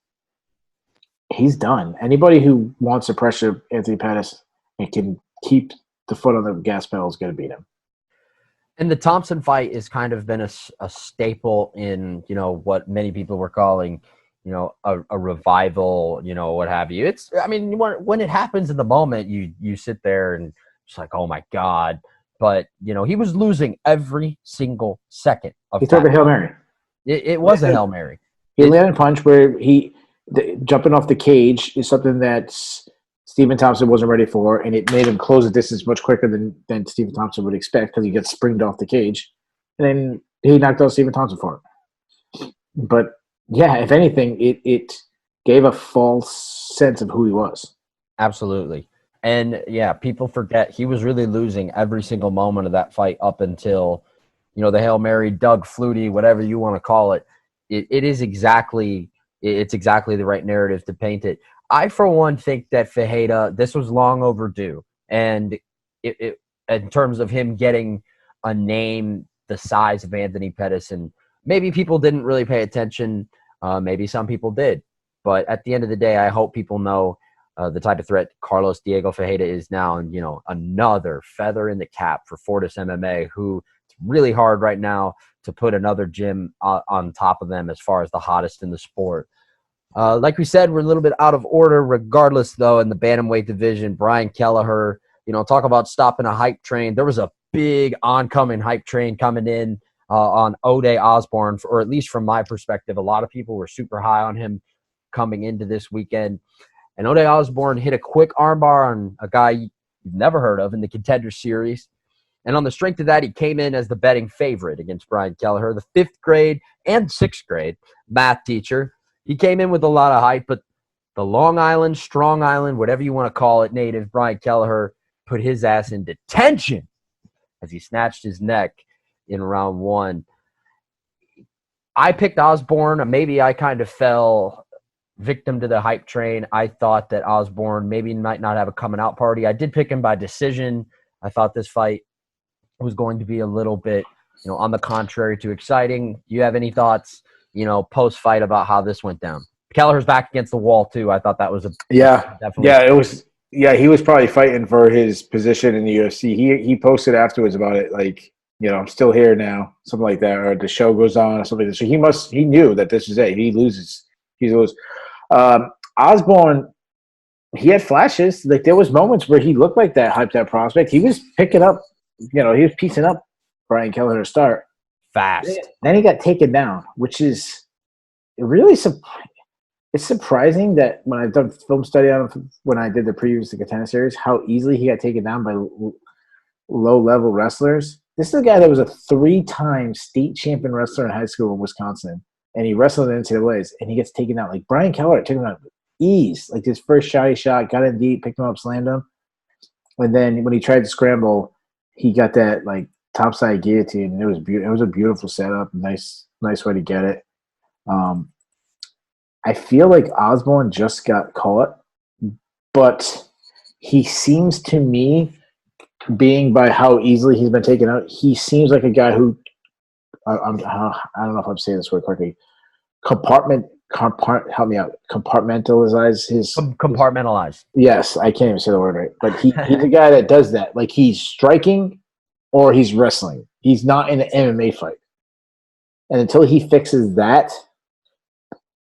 he's done. Anybody who wants to pressure Anthony Pettis and can keep the foot on the gas pedal is going to beat him. And the Thompson fight has kind of been a staple in, what many people were calling, a revival, what have you. It's, I mean, when it happens in the moment, you sit there and it's like, oh my God. But, he was losing every single second of He took a Hail Mary. It was a Hail Mary. He landed a punch where jumping off the cage is something that Stephen Thompson wasn't ready for, and it made him close the distance much quicker than Stephen Thompson would expect because he gets springed off the cage. And then he knocked out Stephen Thompson for it. But, yeah, if anything, it gave a false sense of who he was. Absolutely. And, yeah, people forget he was really losing every single moment of that fight up until, the Hail Mary, Doug Flutie, whatever you want to call it. It's exactly the right narrative to paint it. I, for one, think that Fajeda, this was long overdue. And in terms of him getting a name the size of Anthony Pettis, and maybe people didn't really pay attention. Maybe some people did. But at the end of the day, I hope people know the type of threat Carlos Diego Fajeda is now. And, another feather in the cap for Fortis MMA, who it's really hard right now to put another gym on top of them as far as the hottest in the sport. Like we said, we're a little bit out of order. Regardless, though, in the bantamweight division, Brian Kelleher, talk about stopping a hype train. There was a big oncoming hype train coming in on Ode Osborne, or at least from my perspective. A lot of people were super high on him coming into this weekend. And Ode Osborne hit a quick armbar on a guy you've never heard of in the Contender Series. And on the strength of that, he came in as the betting favorite against Brian Kelleher, the 5th grade and 6th grade math teacher. He came in with a lot of hype, but the Long Island, Strong Island, whatever you want to call it, native Brian Kelleher put his ass in detention as he snatched his neck in round 1. I picked Osborne. Maybe I kind of fell victim to the hype train. I thought that Osborne maybe might not have a coming out party. I did pick him by decision. I thought this fight was going to be a little bit, on the contrary to exciting. You have any thoughts, post-fight about how this went down? Kelleher's back against the wall, too. I thought that was definitely. Yeah, it was. Yeah, he was probably fighting for his position in the UFC. He posted afterwards about it, like, I'm still here now, something like that, or the show goes on or something like that. So he knew that this was it. He loses. Osborne, he had flashes. Like, there was moments where he looked like that hyped out prospect. He was picking up, he was piecing up Brian Kelleher to start. Fast. Then he got taken down, which is really it's surprising that when I did film study on him, when I did the previews to the Contender Series, how easily he got taken down by low-level wrestlers. This is a guy that was a 3-time state champion wrestler in high school in Wisconsin, and he wrestled in NCAAs, and he gets taken down. Like, Brian Kelleher took him out with ease. Like, his first shot, got in deep, picked him up, slammed him. And then when he tried to scramble, he got that, like, topside guillotine, and it was beautiful. It was a beautiful setup, nice way to get it. I feel like Osborne just got caught, but he seems to me, being by how easily he's been taken out, he seems like a guy who I don't know if I'm saying this word correctly. help me out. Compartmentalize his Compartmentalized. Yes, I can't even say the word right. But he's a guy that does that. Like he's striking or he's wrestling. He's not in an MMA fight. And until he fixes that,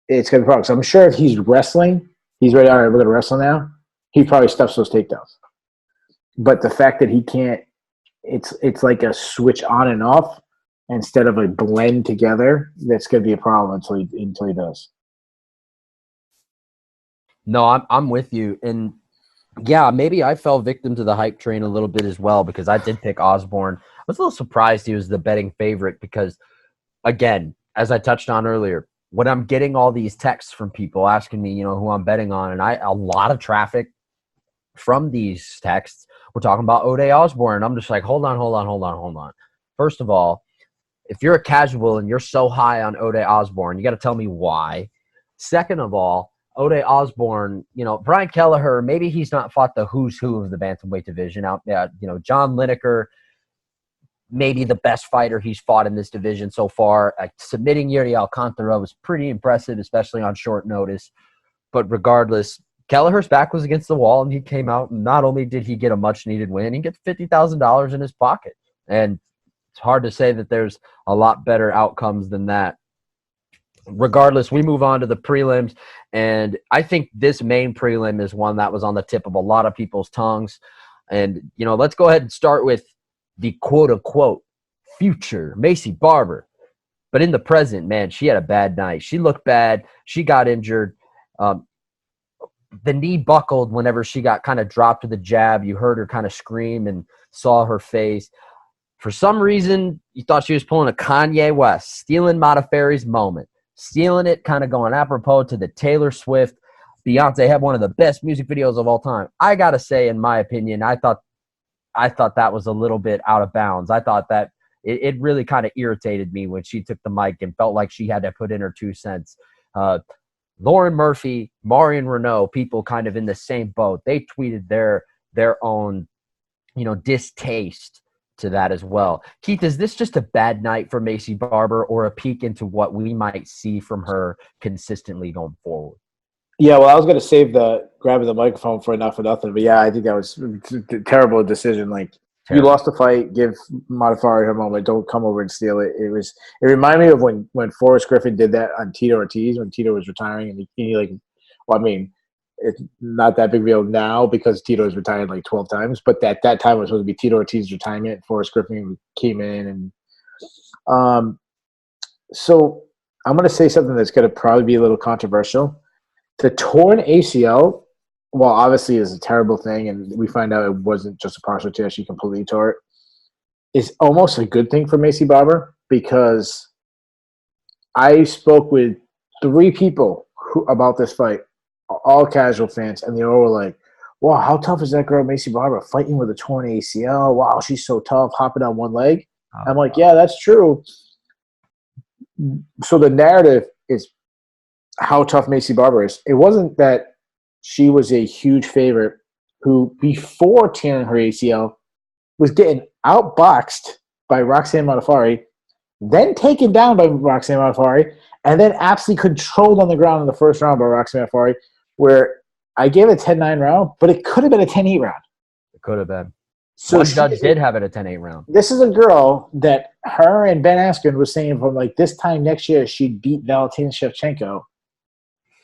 it's gonna be a problem. So I'm sure if he's wrestling, he's ready. All right, we're gonna wrestle now. He probably stuffs those takedowns. But the fact that he can't, it's like a switch on and off instead of a blend together. That's gonna be a problem until he does. No, I'm with you. And yeah, maybe I fell victim to the hype train a little bit as well because I did pick Osborne. I was a little surprised he was the betting favorite because, again, as I touched on earlier, when I'm getting all these texts from people asking me, who I'm betting on, and a lot of traffic from these texts, we're talking about Ode Osborne. And I'm just like, hold on. First of all, if you're a casual and you're so high on Ode Osborne, you got to tell me why. Second of all, Ode Osborne, Brian Kelleher, maybe he's not fought the who's who of the bantamweight division out there. John Lineker, maybe the best fighter he's fought in this division so far. Submitting Yuri Alcantara was pretty impressive, especially on short notice. But regardless, Kelleher's back was against the wall, and he came out, and not only did he get a much-needed win, he gets $50,000 in his pocket. And it's hard to say that there's a lot better outcomes than that. Regardless, we move on to the prelims, and I think this main prelim is one that was on the tip of a lot of people's tongues. And, let's go ahead and start with the quote-unquote future Maycee Barber. But in the present, man, she had a bad night. She looked bad. She got injured. The knee buckled whenever she got kind of dropped to the jab. You heard her kind of scream and saw her face. For some reason, you thought she was pulling a Kanye West, stealing Modafferi's moment. Stealing it, kind of going apropos to the Taylor Swift. Beyonce had one of the best music videos of all time. I got to say, in my opinion, I thought that was a little bit out of bounds. I thought that it really kind of irritated me when she took the mic and felt like she had to put in her 2 cents. Lauren Murphy, Marion Renault, people kind of in the same boat. They tweeted their own, distaste to that as well. Keith, is this just a bad night for Maycee Barber or a peek into what we might see from her consistently going forward? Yeah, well, I was going to save the grabbing the microphone for Enough for Nothing, but yeah, I think that was a terrible decision. Like, you lost the fight, give Modafferi her moment, don't come over and steal it. It reminded me of when Forrest Griffin did that on Tito Ortiz when Tito was retiring, and it's not that big of a deal now because Tito has retired like 12 times, but at that time it was supposed to be Tito Ortiz's retirement. Forrest Griffin came in, and so I'm going to say something that's going to probably be a little controversial. The torn ACL, well, obviously is a terrible thing, and we find out it wasn't just a partial tear; she completely tore it. Is almost a good thing for Maycee Barber because I spoke with 3 people about this fight, all casual fans, and they all were like, wow, how tough is that girl Maycee Barber fighting with a torn ACL? Wow, she's so tough, hopping on one leg. I'm like, yeah, that's true. So the narrative is how tough Maycee Barber is. It wasn't that she was a huge favorite who, before tearing her ACL, was getting outboxed by Roxanne Modafferi, then taken down by Roxanne Modafferi, and then absolutely controlled on the ground in the first round by Roxanne Modafferi, where I gave it a 10-9 round, but it could have been a 10-8 round. It could have been. So one judge did have it a 10-8 round. This is a girl that her and Ben Askren was saying from like this time next year she'd beat Valentina Shevchenko,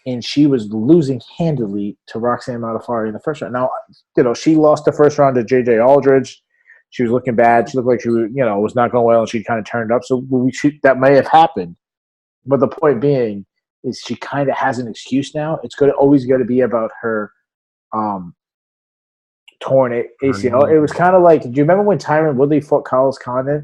and she was losing handily to Roxanne Modafferi in the first round. Now, she lost the first round to J.J. Aldridge. She was looking bad. She looked like she was not going well, and she kind of turned up. So that may have happened. But the point being is she kind of has an excuse now. It's always going to be about her torn ACL. It was kind of like, do you remember when Tyron Woodley fought Carlos Condit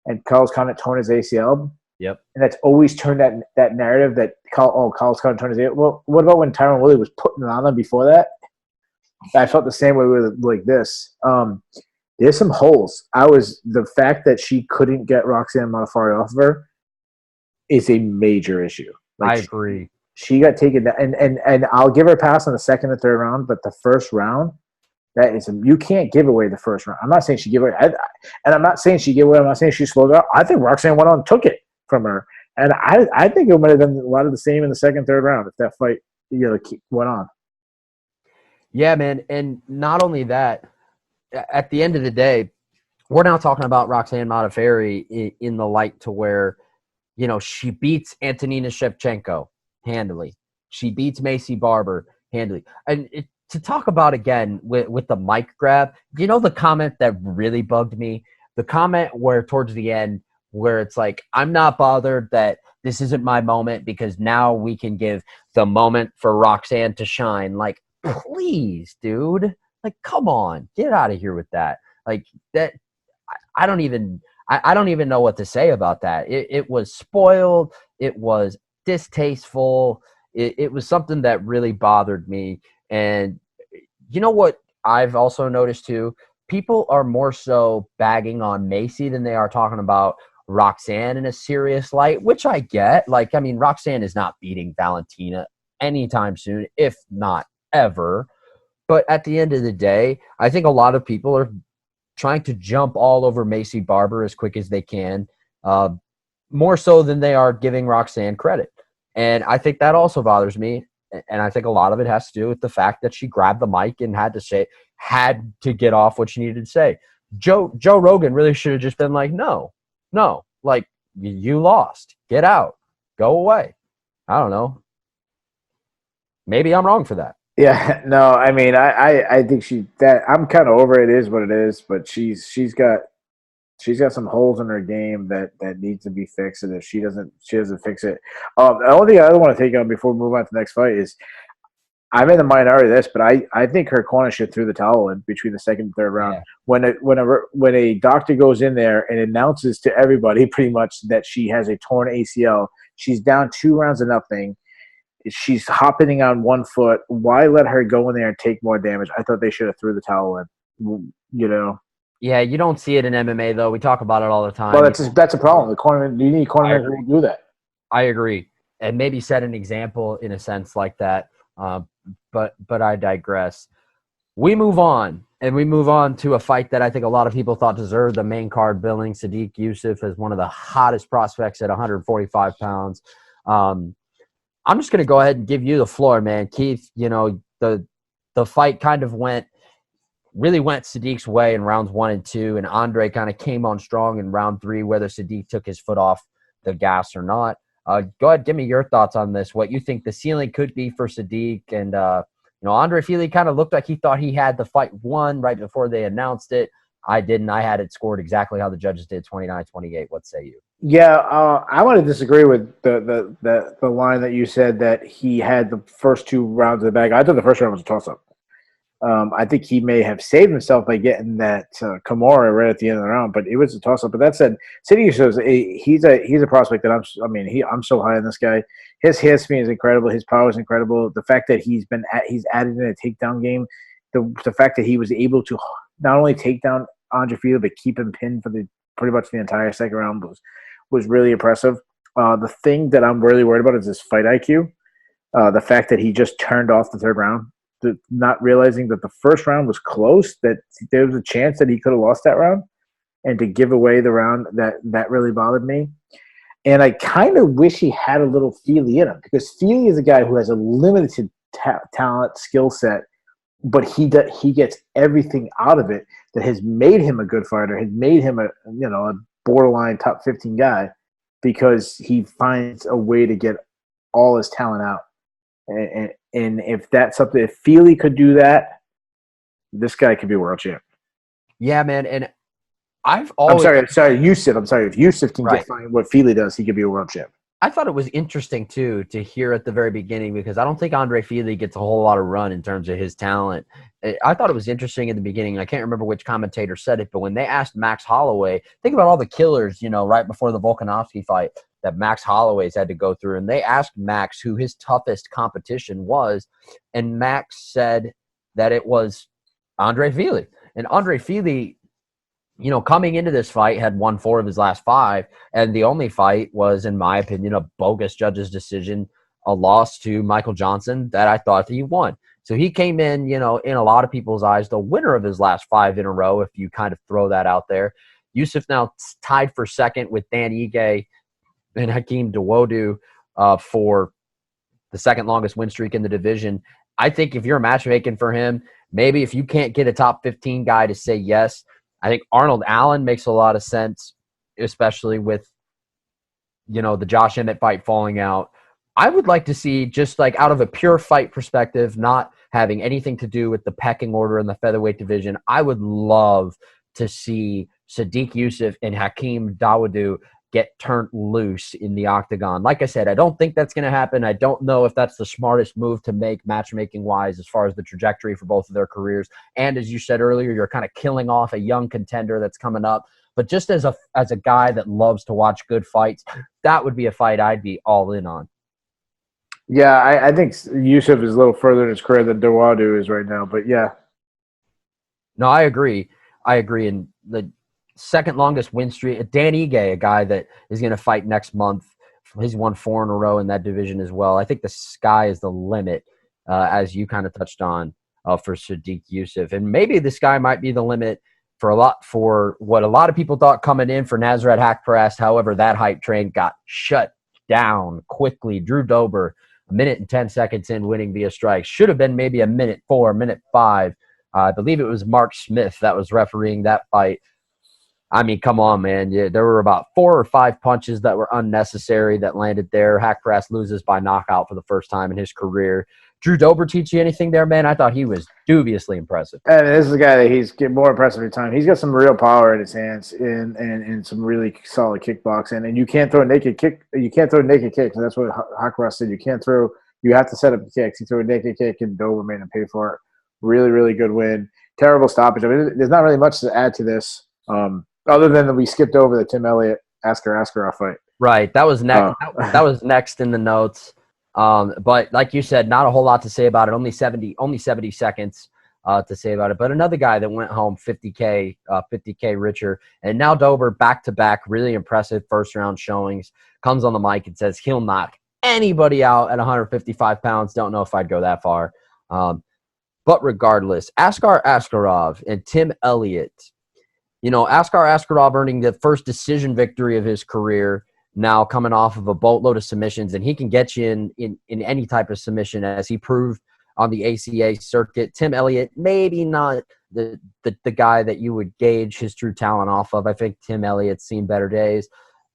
and Carlos Condit torn his ACL? Yep. And that's always turned that narrative that Carlos Condit torn his ACL. Well, what about when Tyron Woodley was putting it on them before that? I felt the same way with like this. There's some holes. The fact that she couldn't get Roxanne Modafferi off of her is a major issue. Like, I agree. She got taken down, and I'll give her a pass on the second and third round, but the first round, you can't give away the first round. I'm not saying she gave away, and I'm not saying she gave away. I'm not saying she slowed down. I think Roxanne went on and took it from her, And I think it might have been a lot of the same in the second, third round if that fight went on. Yeah, man. And not only that, at the end of the day, we're now talking about Roxanne Modafferi in the light to where, she beats Antonina Shevchenko handily. She beats Maycee Barber handily. And to talk about again with the mic grab, the comment that really bugged me? The comment where towards the end, where it's like, I'm not bothered that this isn't my moment because now we can give the moment for Roxanne to shine. Like, please, dude. Like, come on, get out of here with that. Like that. I don't even know what to say about that. It was spoiled. It was distasteful. It was something that really bothered me. And you know what I've also noticed too? People are more so bagging on Maycee than they are talking about Roxanne in a serious light, which I get. Like, I mean, Roxanne is not beating Valentina anytime soon, if not ever. But at the end of the day, I think a lot of people are trying to jump all over Maycee Barber as quick as they can, more so than they are giving Roxanne credit. And I think that also bothers me. And I think a lot of it has to do with the fact that she grabbed the mic and had to get off what she needed to say. Joe Rogan really should have just been like, no, like you lost, get out, go away. I don't know. Maybe I'm wrong for that. Yeah, no, I mean, I think I'm kind of over it. Is what it is, but she's got some holes in her game that needs to be fixed, and if she doesn't fix it, the only thing I want to take on before we move on to the next fight is I'm in the minority of this, but I think her corner should throw the towel in between the second and third round. Yeah. When a doctor goes in there and announces to everybody pretty much that she has a torn ACL, she's down 2-0. She's hopping on one foot. Why let her go in there and take more damage? I thought they should have threw the towel in. Yeah, you don't see it in MMA though. We talk about it all the time. Well, that's a problem. The cornerman, you need cornermen who will do that. I agree, and maybe set an example in a sense like that. But I digress. We move on to a fight that I think a lot of people thought deserved the main card billing. Sadiq Yusuff is one of the hottest prospects at 145 pounds. I'm just going to go ahead and give you the floor, man. Keith, the fight kind of went Sadiq's way in rounds 1 and 2, and Andre kind of came on strong in round 3, whether Sadiq took his foot off the gas or not. Go ahead, give me your thoughts on this, what you think the ceiling could be for Sadiq. And, Andre Fili kind of looked like he thought he had the fight won right before they announced it. I didn't. I had it scored exactly how the judges did, 29-28. What say you? Yeah, I want to disagree with the line that you said that he had the first 2 rounds of the bag. I thought the first round was a toss-up. I think he may have saved himself by getting that Kimura right at the end of the round, but it was a toss-up. But that said, City shows he's a prospect that I'm so high on this guy. His speed is incredible. His power is incredible. The fact that he's added in a takedown game, the fact that he was able to not only take down Andre Fili but keep him pinned for pretty much the entire second round was really impressive. The thing that I'm really worried about is his fight IQ. The fact that he just turned off the third round, not realizing that the first round was close, that there was a chance that he could have lost that round, and to give away the round, that really bothered me. And I kind of wish he had a little Fili in him, because Fili is a guy who has a limited talent, skill set, but he gets everything out of it that has made him a good fighter, has made him a borderline top 15 guy, because he finds a way to get all his talent out. And if that's something, if Fili could do that, this guy could be world champ. Yeah, man. And I've always... I'm sorry, Yusuff. I'm sorry. If Yusuff can get what Fili does, he could be a world champ. I thought it was interesting, too, to hear at the very beginning, because I don't think Andre Fili gets a whole lot of run in terms of his talent. I thought it was interesting at the beginning. I can't remember which commentator said it, but when they asked Max Holloway, think about all the killers, right before the Volkanovski fight that Max Holloway's had to go through. And they asked Max who his toughest competition was, and Max said that it was Andre Fili. And Andre Fili, coming into this fight, had won 4 of his last 5, and the only fight was, in my opinion, a bogus judge's decision, a loss to Michael Johnson that I thought he won. So he came in, in a lot of people's eyes, the winner of his last 5 in a row, if you kind of throw that out there. Yusuff now tied for second with Dan Ige and Hakeem Dawodu for the second longest win streak in the division. I think if you're matchmaking for him, maybe if you can't get a top 15 guy to say yes, I think Arnold Allen makes a lot of sense, especially with, the Josh Emmett fight falling out. I would like to see, just like out of a pure fight perspective, not having anything to do with the pecking order in the featherweight division, I would love to see Sadiq Yusuf and Hakeem Dawodu get turned loose in the octagon. Like I said, I don't think that's going to happen. I don't know if that's the smartest move to make matchmaking-wise as far as the trajectory for both of their careers. And as you said earlier, you're kind of killing off a young contender that's coming up. But just as a guy that loves to watch good fights, that would be a fight I'd be all in on. Yeah, I think Yusuf is a little further in his career than Dawodu is right now. But yeah. No, I agree. And the second longest win streak, Dan Ige, a guy that is going to fight next month. He's won 4 in a row in that division as well. I think the sky is the limit, as you kind of touched on, for Sadiq Yusuf. And maybe the sky might be the limit for what a lot of people thought coming in for Nasrat Haqparast. However, that hype train got shut down quickly. Drew Dober, a minute and 10 seconds in, winning via strike. Should have been maybe a minute 4, minute 5. I believe it was Mark Smith that was refereeing that fight. I mean, come on, man. Yeah, there were about 4 or 5 punches that were unnecessary that landed there. Haqparast loses by knockout for the first time in his career. Drew Dober teach you anything there, man? I thought he was dubiously impressive. And this is a guy that he's getting more impressive every time. He's got some real power in his hands and some really solid kickboxing. And you can't throw a naked kick. You can't throw naked kicks. And that's what Haqparast said. You have to set up the kicks. He threw a naked kick and Dober made him pay for it. Really, really good win. Terrible stoppage. I mean, there's not really much to add to this, other than that we skipped over the Tim Elliott Askarov fight. Right. That was next. That was next in the notes. But like you said, not a whole lot to say about it. Only 70 seconds to say about it. But another guy that went home 50K richer. And now Dober back-to-back, really impressive first-round showings. Comes on the mic and says he'll knock anybody out at 155 pounds. Don't know if I'd go that far. But regardless, Askar Askarov and Tim Elliott. Askar Askarov earning the first decision victory of his career, now coming off of a boatload of submissions, and he can get you in any type of submission, as he proved on the ACA circuit. Tim Elliott, maybe not the guy that you would gauge his true talent off of. I think Tim Elliott's seen better days.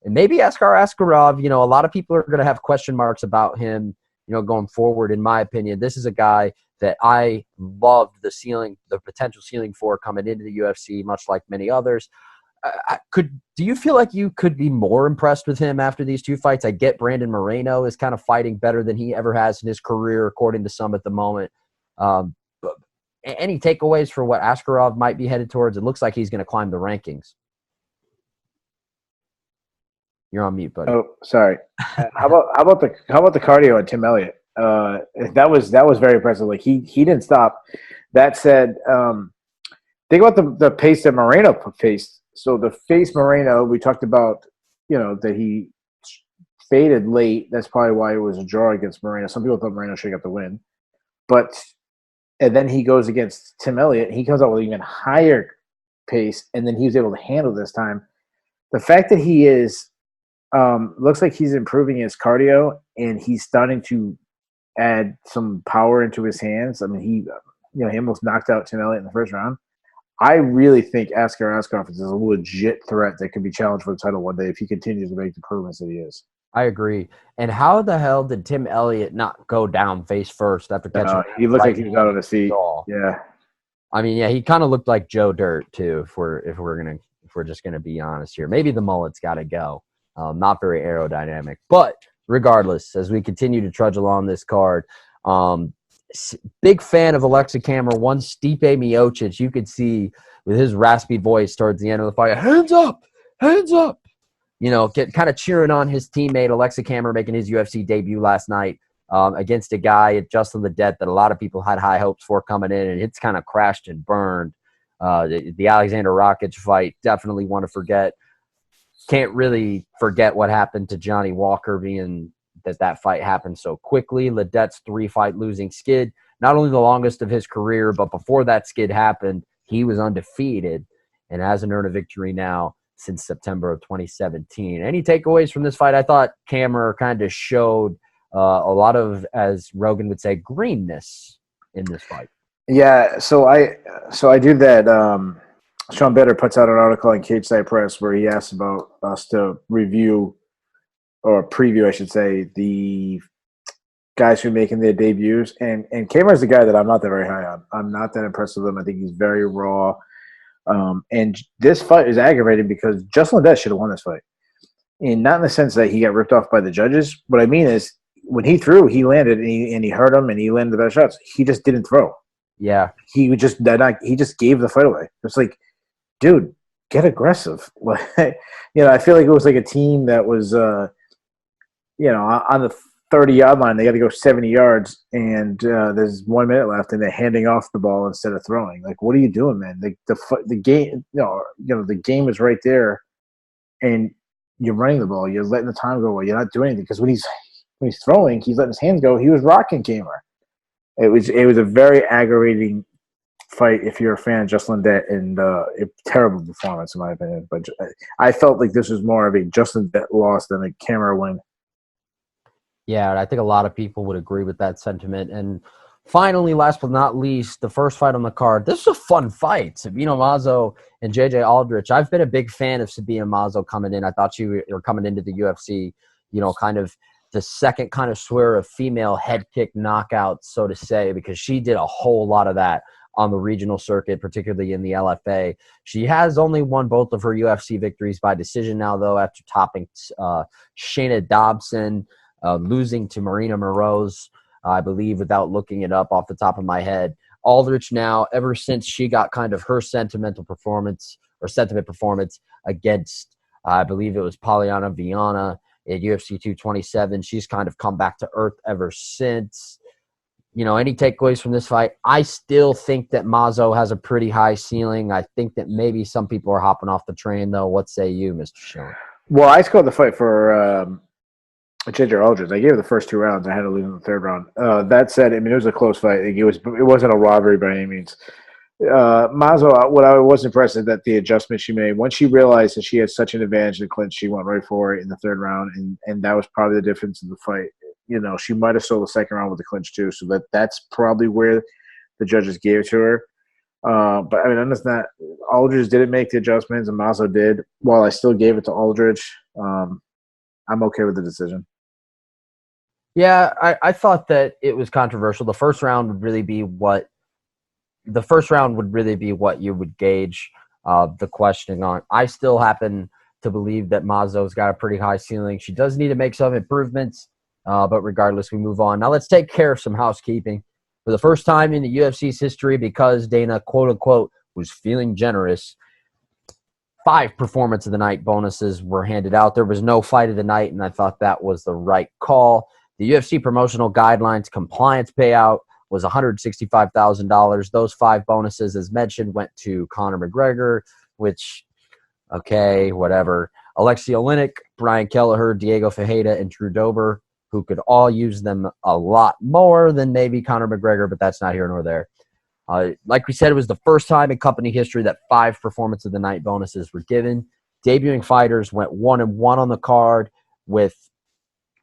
And maybe Askar Askarov, a lot of people are going to have question marks about him, going forward. In my opinion, this is a guy that I loved the potential ceiling for coming into the UFC, much like many others. Do you feel like you could be more impressed with him after these 2 fights? I get Brandon Moreno is kind of fighting better than he ever has in his career, according to some at the moment. But any takeaways for what Askarov might be headed towards? It looks like he's going to climb the rankings. You're on mute, buddy. Oh, sorry. How about the cardio on Tim Elliott? That was very impressive. Like he didn't stop. That said, think about the pace that Moreno faced. So the face Moreno, we talked about, that he faded late. That's probably why it was a draw against Moreno. Some people thought Moreno should have got the win. And then he goes against Tim Elliott. He comes out with even higher pace, and then he was able to handle this time. The fact that he is looks like he's improving his cardio, and he's starting to add some power into his hands. I mean, he almost knocked out Tim Elliott in the first round. I really think Askar Askarov is a legit threat that could be challenged for the title one day if he continues to make the improvements that he is. I agree. And how the hell did Tim Elliott not go down face first after catching? He looked like he was out on his feet. Yeah. I mean, yeah, he kind of looked like Joe Dirt too. If we're just gonna be honest here, maybe the mullet's got to go. Not very aerodynamic, but regardless, as we continue to trudge along this card, big fan of Alexa Kammer. One Stipe Miocic, you could see with his raspy voice towards the end of the fight, hands up, hands up. Get kind of cheering on his teammate Alexa Kammer making his UFC debut last night against a guy at Justin Ledet that a lot of people had high hopes for coming in, and it's kind of crashed and burned. The Alexander Rakic fight, definitely want to forget. Can't really forget what happened to Johnny Walker, being that fight happened so quickly. Ledet's 3-fight losing skid, not only the longest of his career, but before that skid happened, he was undefeated and hasn't earned a victory now. since September of 2017. Any takeaways from this fight? I thought Cameron kind of showed a lot of, as Rogan would say, greenness in this fight. Yeah, so I do that. Sean Bitter puts out an article in Cage Side Press where he asks about us to review or preview, I should say, the guys who are making their debuts. And Cameron's the guy that I'm not that very high on. I'm not that impressed with him. I think he's very raw. And this fight is aggravating because Justin Lundett should have won this fight. And not in the sense that he got ripped off by the judges. What I mean is when he threw, he landed and he hurt him and he landed the best shots. He just didn't throw. Yeah. He just gave the fight away. It's like, dude, get aggressive. I feel like it was like a team that was, on the 30-yard line. They got to go 70 yards, and there's 1 minute left, and they're handing off the ball instead of throwing. Like, what are you doing, man? The game, the game is right there, and you're running the ball. You're letting the time go away. You're not doing anything because when he's throwing, he's letting his hands go. He was rocking Kamer. It was a very aggravating fight if you're a fan of Justin Lundett, and a terrible performance in my opinion. But I felt like this was more of a Justin Lundett loss than a Kamer win. Yeah, I think a lot of people would agree with that sentiment. And finally, last but not least, the first fight on the card. This was a fun fight. Sabina Mazo and JJ Aldrich. I've been a big fan of Sabina Mazo coming in. I thought you were coming into the UFC, kind of the second kind of swear of female head kick knockout, so to say, because she did a whole lot of that on the regional circuit, particularly in the LFA. She has only won both of her UFC victories by decision now, though, after topping Shayna Dobson, losing to Marina Moroz, I believe, without looking it up off the top of my head. Aldrich now, ever since she got kind of her sentiment performance against, I believe it was Polyana Viana at UFC 227, she's kind of come back to earth ever since. Any takeaways from this fight? I still think that Mazo has a pretty high ceiling. I think that maybe some people are hopping off the train, though. What say you, Mr. Shillan? Well, I scored the fight for JJ Aldrich. I gave her the first 2 rounds. I had to lose in the third round. That said, it was a close fight. It wasn't a robbery by any means. Mazo, what I was impressed is that the adjustment she made, once she realized that she had such an advantage in the clinch, she went right for it in the third round, and that was probably the difference in the fight. She might have sold the second round with the clinch too, so that's probably where the judges gave it to her. But I mean, other than that, Aldrich didn't make the adjustments, and Mazo did. While I still gave it to Aldrich, I'm okay with the decision. Yeah, I thought that it was controversial. The first round would really be what you would gauge the questioning on. I still happen to believe that Mazo's got a pretty high ceiling. She does need to make some improvements, but regardless, we move on. Now let's take care of some housekeeping. For the first time in the UFC's history, because Dana, quote-unquote, was feeling generous, 5 Performance of the Night bonuses were handed out. There was no Fight of the Night, and I thought that was the right call. The UFC promotional guidelines compliance payout was $165,000. Those 5 bonuses, as mentioned, went to Conor McGregor, which, okay, whatever. Alexei Oleinik, Brian Kelleher, Diego Ferreira, and Drew Dober, who could all use them a lot more than maybe Conor McGregor, but that's not here nor there. Like we said, it was the first time in company history that 5 Performance of the Night bonuses were given. Debuting fighters went 1-1 on the card, with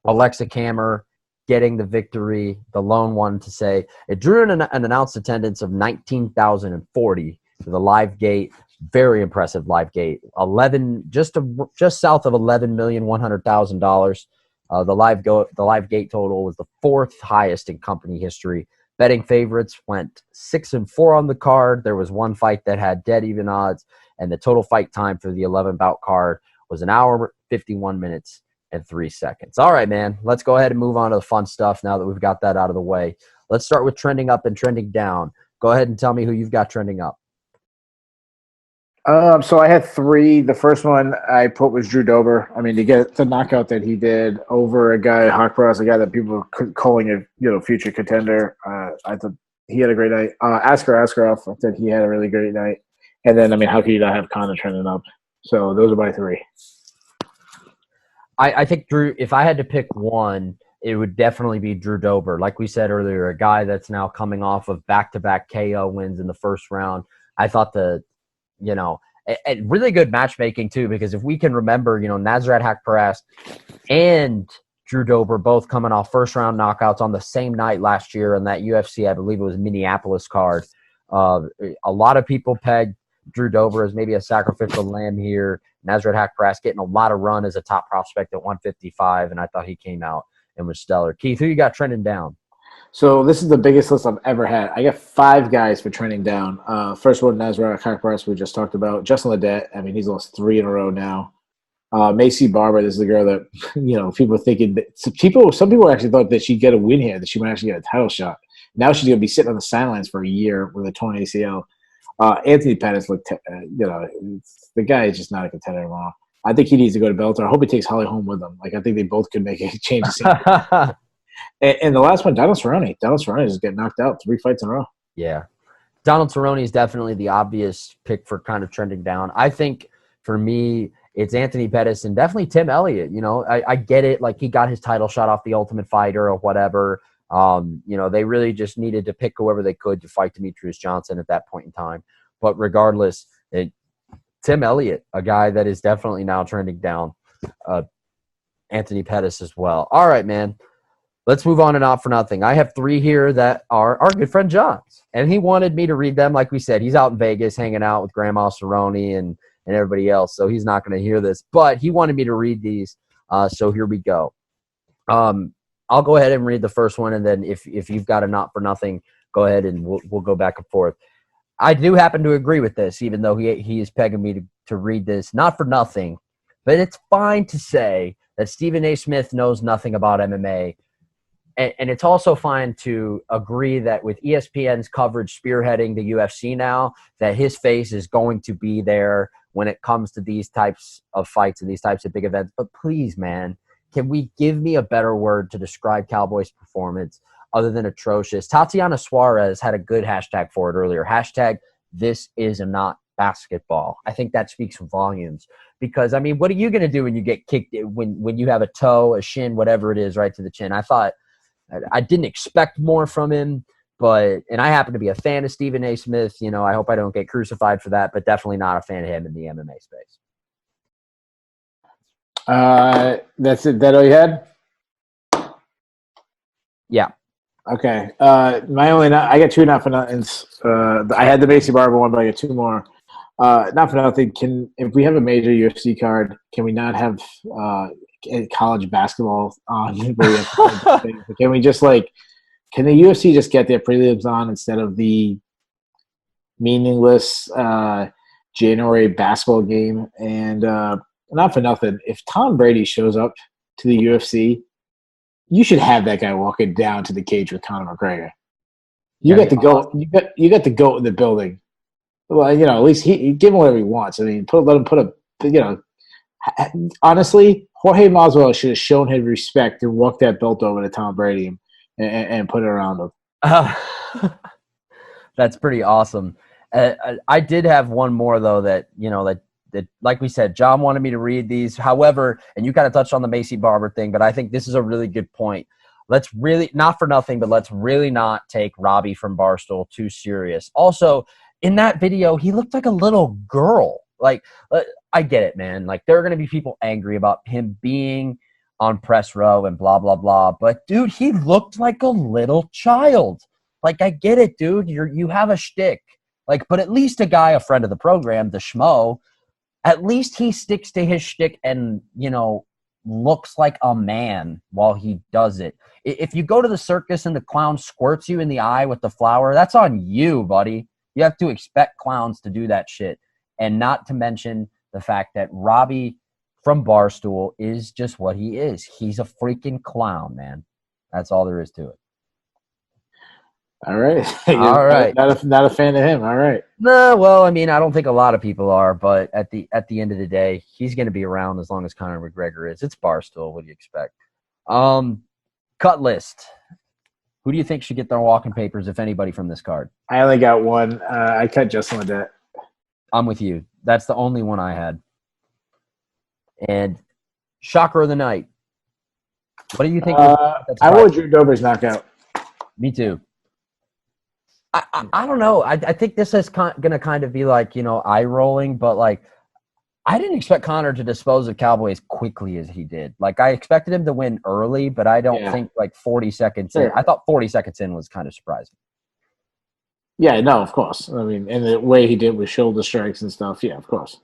Alexa Kammer getting the victory, the lone one to say. It drew an announced attendance of 19,040 for the live gate. Very impressive live gate. 11, just south of $11,100,000. The live gate total was the 4th highest in company history. Betting favorites went 6-4 on the card. There was one fight that had dead even odds, and the total fight time for the 11-bout card was 1 hour, 51 minutes, and 3 seconds. All right, man, let's go ahead and move on to the fun stuff now that we've got that out of the way. Let's start with trending up and trending down. Go ahead and tell me who you've got trending up. So I had 3. The first one I put was Drew Dober. I mean, to get the knockout that he did over a guy, Hawkcross, a guy that people are calling a future contender. I thought he had a great night. Askar Askarov, I thought he had a really great night. And then, I mean, how could you not have Conor trending up? So those are my 3. I think Drew, if I had to pick one, it would definitely be Drew Dober. Like we said earlier, a guy that's now coming off of back-to-back KO wins in the first round. I thought And really good matchmaking too, because if we can remember, Nasrat Haqparast and Drew Dober both coming off first round knockouts on the same night last year on that UFC, I believe it was Minneapolis card. A lot of people pegged Drew Dober as maybe a sacrificial lamb here. Nasrat Haqparast getting a lot of run as a top prospect at 155, and I thought he came out and was stellar. Keith, who you got trending down? So this is the biggest list I've ever had. I got 5 guys for trending down. First one, Nasrat Haqparast, we just talked about. Justin Ledet, I mean, he's lost 3 in a row now. Maycee Barber, this is the girl that, people thinking that some people actually thought that she'd get a win here, that she might actually get a title shot. Now she's going to be sitting on the sidelines for a year with a torn ACL. Anthony Pettis looked, the guy is just not a contender anymore. I think he needs to go to Bellator. I hope he takes Holly Holm with him. Like, I think they both could make a change of scene. And the last one, Donald Cerrone. Donald Cerrone is getting knocked out 3 fights in a row. Yeah. Donald Cerrone is definitely the obvious pick for kind of trending down. I think for me, it's Anthony Pettis and definitely Tim Elliott. I get it. Like, he got his title shot off the Ultimate Fighter or whatever. They really just needed to pick whoever they could to fight Demetrius Johnson at that point in time. But regardless, Tim Elliott, a guy that is definitely now trending down. Anthony Pettis as well. All right, man. Let's move on to Not for Nothing. I have 3 here that are our good friend John's, and he wanted me to read them. Like we said, he's out in Vegas hanging out with Grandma Cerrone and everybody else, so he's not going to hear this. But he wanted me to read these, so here we go. I'll go ahead and read the first one, and then if you've got a Not for Nothing, go ahead and we'll go back and forth. I do happen to agree with this, even though he is pegging me to read this. Not for nothing, but it's fine to say that Stephen A. Smith knows nothing about MMA. And it's also fine to agree that with ESPN's coverage spearheading the UFC now, that his face is going to be there when it comes to these types of fights and these types of big events. But please, man, can we give me a better word to describe Cowboys' performance other than atrocious? Tatiana Suarez had a good hashtag for it earlier. Hashtag, this is not basketball. I think that speaks volumes. Because, I mean, what are you going to do when you get kicked, when you have a toe, a shin, whatever it is, right to the chin? I didn't expect more from him, and I happen to be a fan of Stephen A. Smith. I hope I don't get crucified for that, but definitely not a fan of him in the MMA space. That's it. That all you had? Yeah. Okay. I got 2 Not for Nothings. I had the Maycee Barber one, but I got 2 more. Not for nothing. If we have a major UFC card, can we not have college basketball on? Can we just can the UFC just get their prelims on instead of the meaningless January basketball game? And not for nothing, if Tom Brady shows up to the UFC, you should have that guy walking down to the cage with Conor McGregor. You got the goat. You got the goat in the building. Well, at least he give him whatever he wants. I mean, let him put a. Honestly, Jorge Masvidal should have shown his respect and walked that belt over to Tom Brady and put it around him. That's pretty awesome. I did have one more though that like we said, John wanted me to read these. However, and you kind of touched on the Maycee Barber thing, but I think this is a really good point. Let's really, not for nothing, but let's really not take Robbie from Barstool too serious. Also, in that video, he looked like a little girl. Like, I get it, man. Like, there are going to be people angry about him being on press row and blah, blah, blah. But, dude, he looked like a little child. Like, I get it, dude. You have a shtick. Like, but at least a guy, a friend of the program, the schmo, at least he sticks to his shtick and, looks like a man while he does it. If you go to the circus and the clown squirts you in the eye with the flower, that's on you, buddy. You have to expect clowns to do that shit. And not to mention the fact that Robbie from Barstool is just what he is. He's a freaking clown, man. That's all there is to it. All right. All right. Not a fan of him. All right. No, well, I mean, I don't think a lot of people are, but at the end of the day, he's going to be around as long as Conor McGregor is. It's Barstool. What do you expect? Cut list. Who do you think should get their walking papers, if anybody, from this card? I only got one. I cut Justin Ledet. I'm with you. That's the only one I had. And shocker of the night. What do you think? I wore Drew Dober's knockout. Me too. I don't know. I think this is going to kind of be like, eye rolling, but like, I didn't expect Conor to dispose of Cowboy as quickly as he did. Like, I expected him to win early, but I don't think like 40 seconds in. I thought 40 seconds in was kind of surprising. Yeah, no, of course. I mean, and the way he did with shoulder strikes and stuff. Yeah, of course.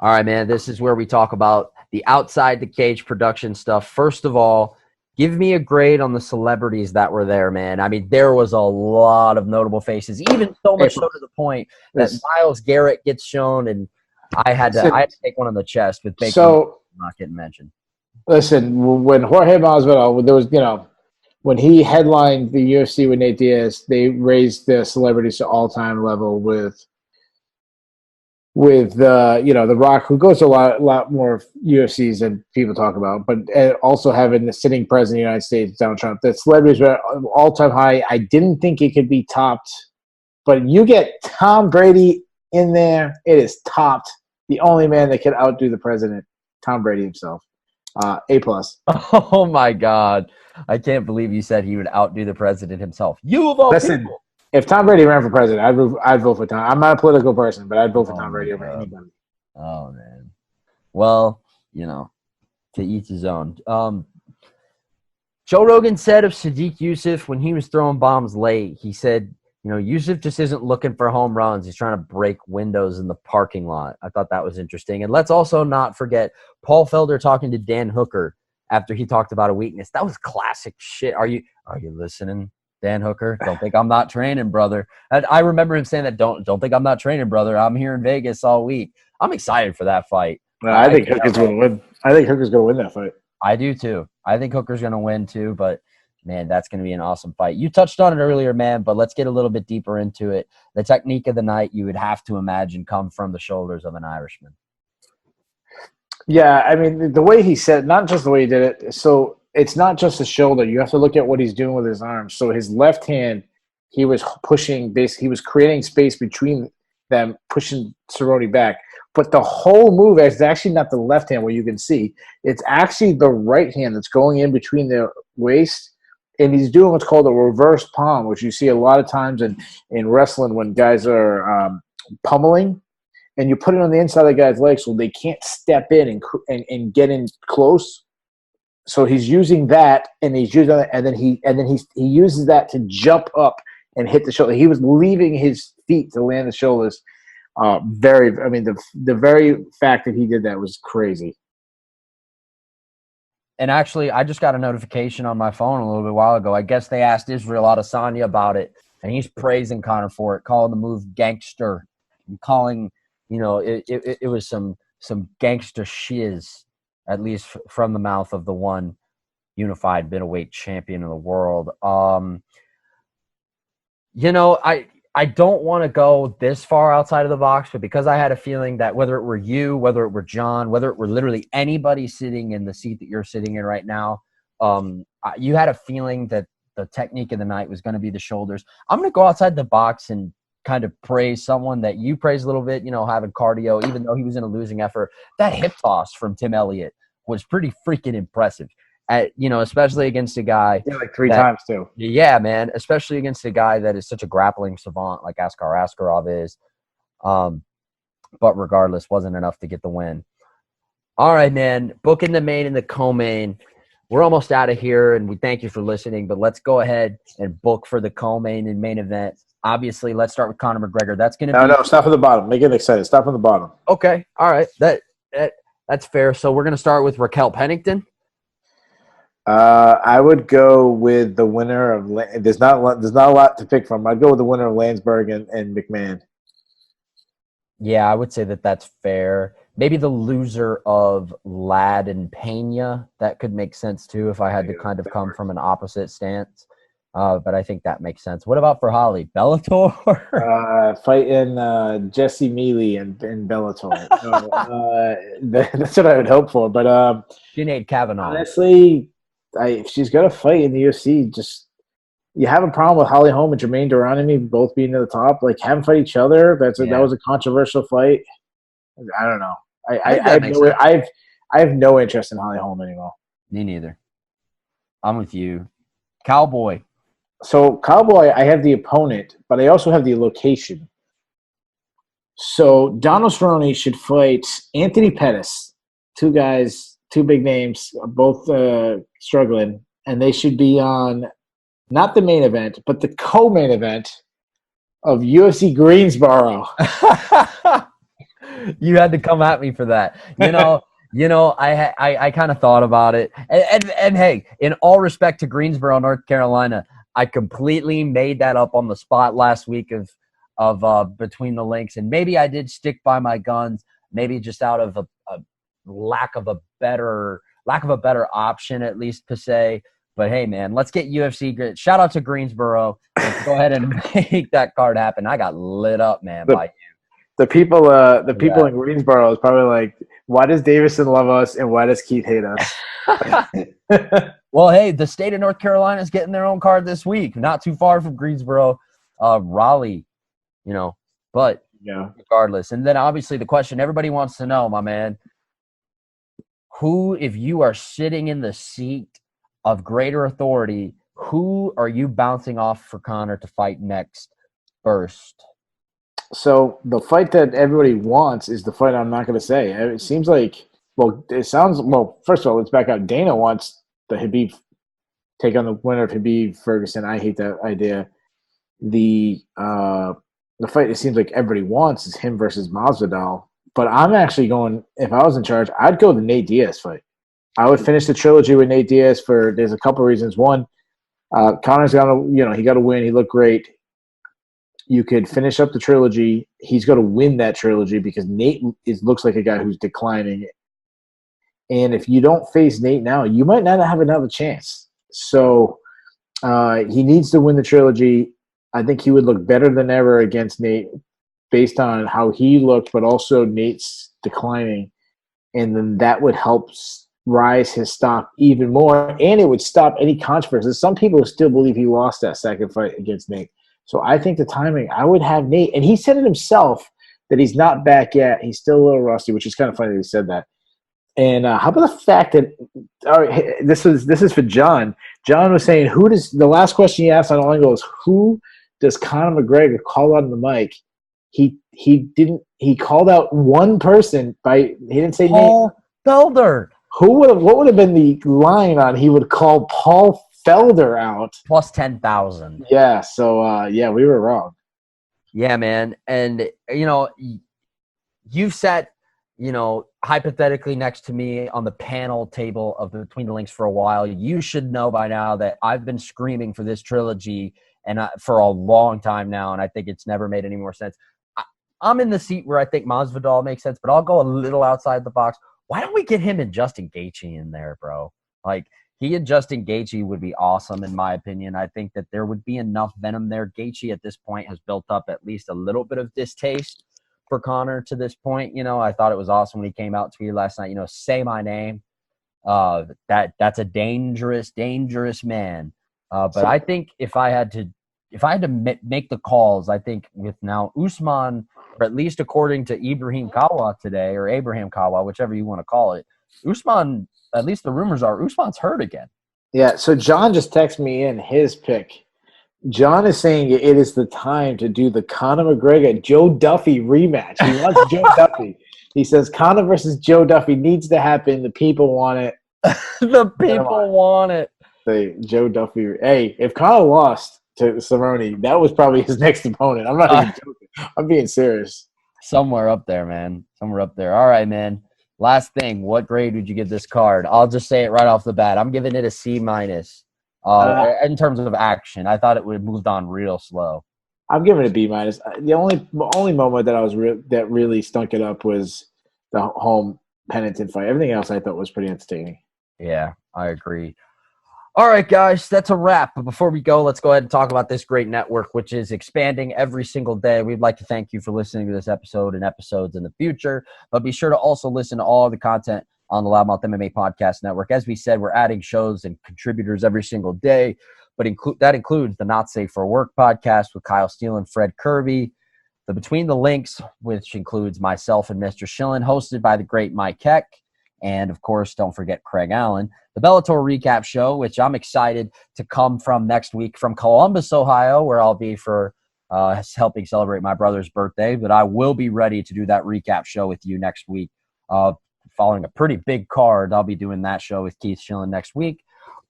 All right, man. This is where we talk about the outside the cage production stuff. First of all, give me a grade on the celebrities that were there, man. I mean, there was a lot of notable faces, even so much so to the point that Myles Garrett gets shown, and I had to take one on the chest with Baker not getting mentioned. Listen, when Jorge Masvidal, there was, when he headlined the UFC with Nate Diaz, they raised the celebrities to all-time level with The Rock, who goes to a lot more UFCs than people talk about, but also having the sitting president of the United States, Donald Trump. The celebrities were all-time high. I didn't think it could be topped, but you get Tom Brady in there, it is topped. The only man that can outdo the president, Tom Brady himself. A+. Oh my God. I can't believe you said he would outdo the president himself. You of all people. If Tom Brady ran for president, I'd vote for Tom. I'm not a political person, but I'd vote for Tom Brady over anybody. Oh man. Well, to each his own. Joe Rogan said of Sadiq Yusuf when he was throwing bombs late, he said, Yusuf just isn't looking for home runs. He's trying to break windows in the parking lot. I thought that was interesting. And let's also not forget Paul Felder talking to Dan Hooker after he talked about a weakness. That was classic shit. Are you listening, Dan Hooker? Don't think I'm not training, brother. And I remember him saying that, don't think I'm not training, brother. I'm here in Vegas all week. I'm excited for that fight. I think Hooker's going to win. I think Hooker's going to win that fight. I do too. I think Hooker's going to win too, but man, that's going to be an awesome fight. You touched on it earlier, man, but let's get a little bit deeper into it. The technique of the night, you would have to imagine, come from the shoulders of an Irishman. Yeah, I mean, the way he said, not just the way he did it. So it's not just the shoulder. You have to look at what he's doing with his arms. So his left hand, he was pushing, basically, he was creating space between them, pushing Cerrone back. But the whole move is actually not the left hand where you can see. It's actually the right hand that's going in between the waist. And he's doing what's called a reverse palm, which you see a lot of times in wrestling when guys are pummeling. And you put it on the inside of the guy's leg so they can't step in and get in close. So he's using that, and he's using that, and then he uses that to jump up and hit the shoulder. He was leaving his feet to land the shoulders. The very fact that he did that was crazy. And actually, I just got a notification on my phone a little bit while ago. I guess they asked Israel Adesanya about it, and he's praising Conor for it, calling the move gangster, and calling, it was some gangster shiz, at least from the mouth of the one unified middleweight champion of the world. I don't want to go this far outside of the box, but because I had a feeling that whether it were you, whether it were John, whether it were literally anybody sitting in the seat that you're sitting in right now, you had a feeling that the technique of the night was going to be the shoulders. I'm going to go outside the box and kind of praise someone that you praise a little bit, having cardio, even though he was in a losing effort. That hip toss from Tim Elliott was pretty freaking impressive. Especially against a guy. Yeah, like three times too. Yeah, man. Especially against a guy that is such a grappling savant like Askar Askarov is. But regardless, wasn't enough to get the win. All right, man. Booking the main and the co-main. We're almost out of here, and we thank you for listening. But let's go ahead and book for the co-main and main event. Obviously, let's start with Conor McGregor. That's going to be. No, stop at the bottom. Make it excited. Stop at the bottom. Okay. All right. That's fair. So we're going to start with Raquel Pennington. I would go with the winner of. There's not a lot to pick from. I'd go with the winner of Landsberg and McMahon. Yeah, I would say that's fair. Maybe the loser of Ladd and Pena. That could make sense too if I had to kind of come from an opposite stance. But I think that makes sense. What about for Holly? Bellator? Fighting Jesse Mealy and Bellator. That's what I would hope for. But Sinead Kavanaugh. Honestly, if she's got to fight in the UFC, you have a problem with Holly Holm and Jermaine Duranami both being at the top. Like, have them fight each other. That was a controversial fight. I don't know. I have no interest in Holly Holm anymore. Me neither. I'm with you. Cowboy. So Cowboy, I have the opponent, but I also have the location. So Donald Cerrone should fight Anthony Pettis. Two guys, two big names, both struggling, and they should be on not the main event, but the co-main event of UFC Greensboro. You had to come at me for that. I kind of thought about it, and hey, in all respect to Greensboro, North Carolina, I completely made that up on the spot last week of Between the Links, and maybe I did stick by my guns, maybe just out of a lack of a better option, at least per se. But hey, man, let's get UFC. Shout out to Greensboro. Let's go ahead and make that card happen. I got lit up, man, by you. The people in Greensboro is probably like, why does Davison love us and why does Keith hate us? Well, hey, the state of North Carolina is getting their own card this week. Not too far from Greensboro, Raleigh, but yeah. Regardless. And then obviously the question everybody wants to know, my man, who, if you are sitting in the seat of greater authority, who are you bouncing off for Conor to fight next first? So the fight that everybody wants is the fight I'm not going to say. It seems like, first of all, let's back up. Dana wants the Khabib take on the winner of Khabib Ferguson. I hate that idea. The fight it seems like everybody wants is him versus Masvidal. But I'm actually going, if I was in charge, I'd go the Nate Diaz fight. I would finish the trilogy with Nate Diaz there's a couple of reasons. One, Conor's got to, he got to win. He looked great. You could finish up the trilogy. He's going to win that trilogy because Nate looks like a guy who's declining. And if you don't face Nate now, you might not have another chance. So he needs to win the trilogy. I think he would look better than ever against Nate based on how he looked, but also Nate's declining. And then that would help rise his stock even more, and it would stop any controversy. Some people still believe he lost that second fight against Nate. So I think the timing, I would have Nate, and he said it himself that he's not back yet. He's still a little rusty, which is kind of funny that he said that. And how about the fact that this is for John. John was saying, the last question he asked on All Angles, who does Conor McGregor call out on the mic? He called out one person he didn't say Paul Felder. What would have been the line on he would call Paul Felder out? Plus 10,000. Yeah, so we were wrong. Yeah, man. And you've sat, hypothetically next to me on the panel table of Between the Links for a while. You should know by now that I've been screaming for this trilogy and for a long time now, and I think it's never made any more sense. I'm in the seat where I think Masvidal makes sense, but I'll go a little outside the box. Why don't we get him and Justin Gaethje in there, bro? Like, he and Justin Gaethje would be awesome, in my opinion. I think that there would be enough venom there. Gaethje at this point has built up at least a little bit of distaste for Conor to this point. I thought it was awesome when he came out to me last night, say my name. That's a dangerous, dangerous man. But I think if I had to make the calls, I think with now Usman, or at least according to Ibrahim Kawa today, or Abraham Kawa, whichever you want to call it, Usman, at least the rumors are Usman's hurt again. Yeah, so John just texted me in his pick. John is saying it is the time to do the Conor McGregor Joe Duffy rematch. He wants Joe Duffy. He says Conor versus Joe Duffy needs to happen. The people want it. The people want it. Say Joe Duffy. Hey, if Conor lost to Cerrone, that was probably his next opponent. I'm not even joking. I'm being serious. Somewhere up there, man. Somewhere up there. All right, man. Last thing, what grade would you give this card? I'll just say it right off the bat. I'm giving it a C-. In terms of action, I thought it would have moved on real slow. I'm giving it a B-. The only moment that that really stunk it up was the home Pennington fight. Everything else I thought was pretty entertaining. Yeah, I agree. All right, guys, that's a wrap. But before we go, let's go ahead and talk about this great network, which is expanding every single day. We'd like to thank you for listening to this episode and episodes in the future. But be sure to also listen to all the content on the LoudMouth MMA Podcast Network. As we said, we're adding shows and contributors every single day. But that includes the Not Safe for Work podcast with Kyle Steele and Fred Kirby, the Between the Links, which includes myself and Mr. Shillan, hosted by the great Mike Keck, And, of course, don't forget Craig Allen. The Bellator recap show, which I'm excited to come from next week from Columbus, Ohio, where I'll be for helping celebrate my brother's birthday. But I will be ready to do that recap show with you next week. Following a pretty big card, I'll be doing that show with Keith Shillan next week.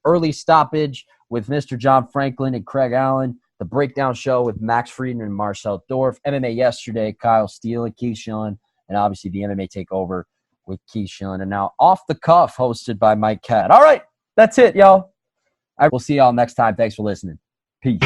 Early stoppage with Mr. John Franklin and Craig Allen. The breakdown show with Max Friedman and Marcel Dorff. MMA yesterday, Kyle Steele and Keith Shillan. And obviously the MMA takeover with Keith Shillan. And now Off the Cuff, hosted by Mike Cat. All right, that's it, y'all. I will see y'all next time. Thanks for listening. Peace.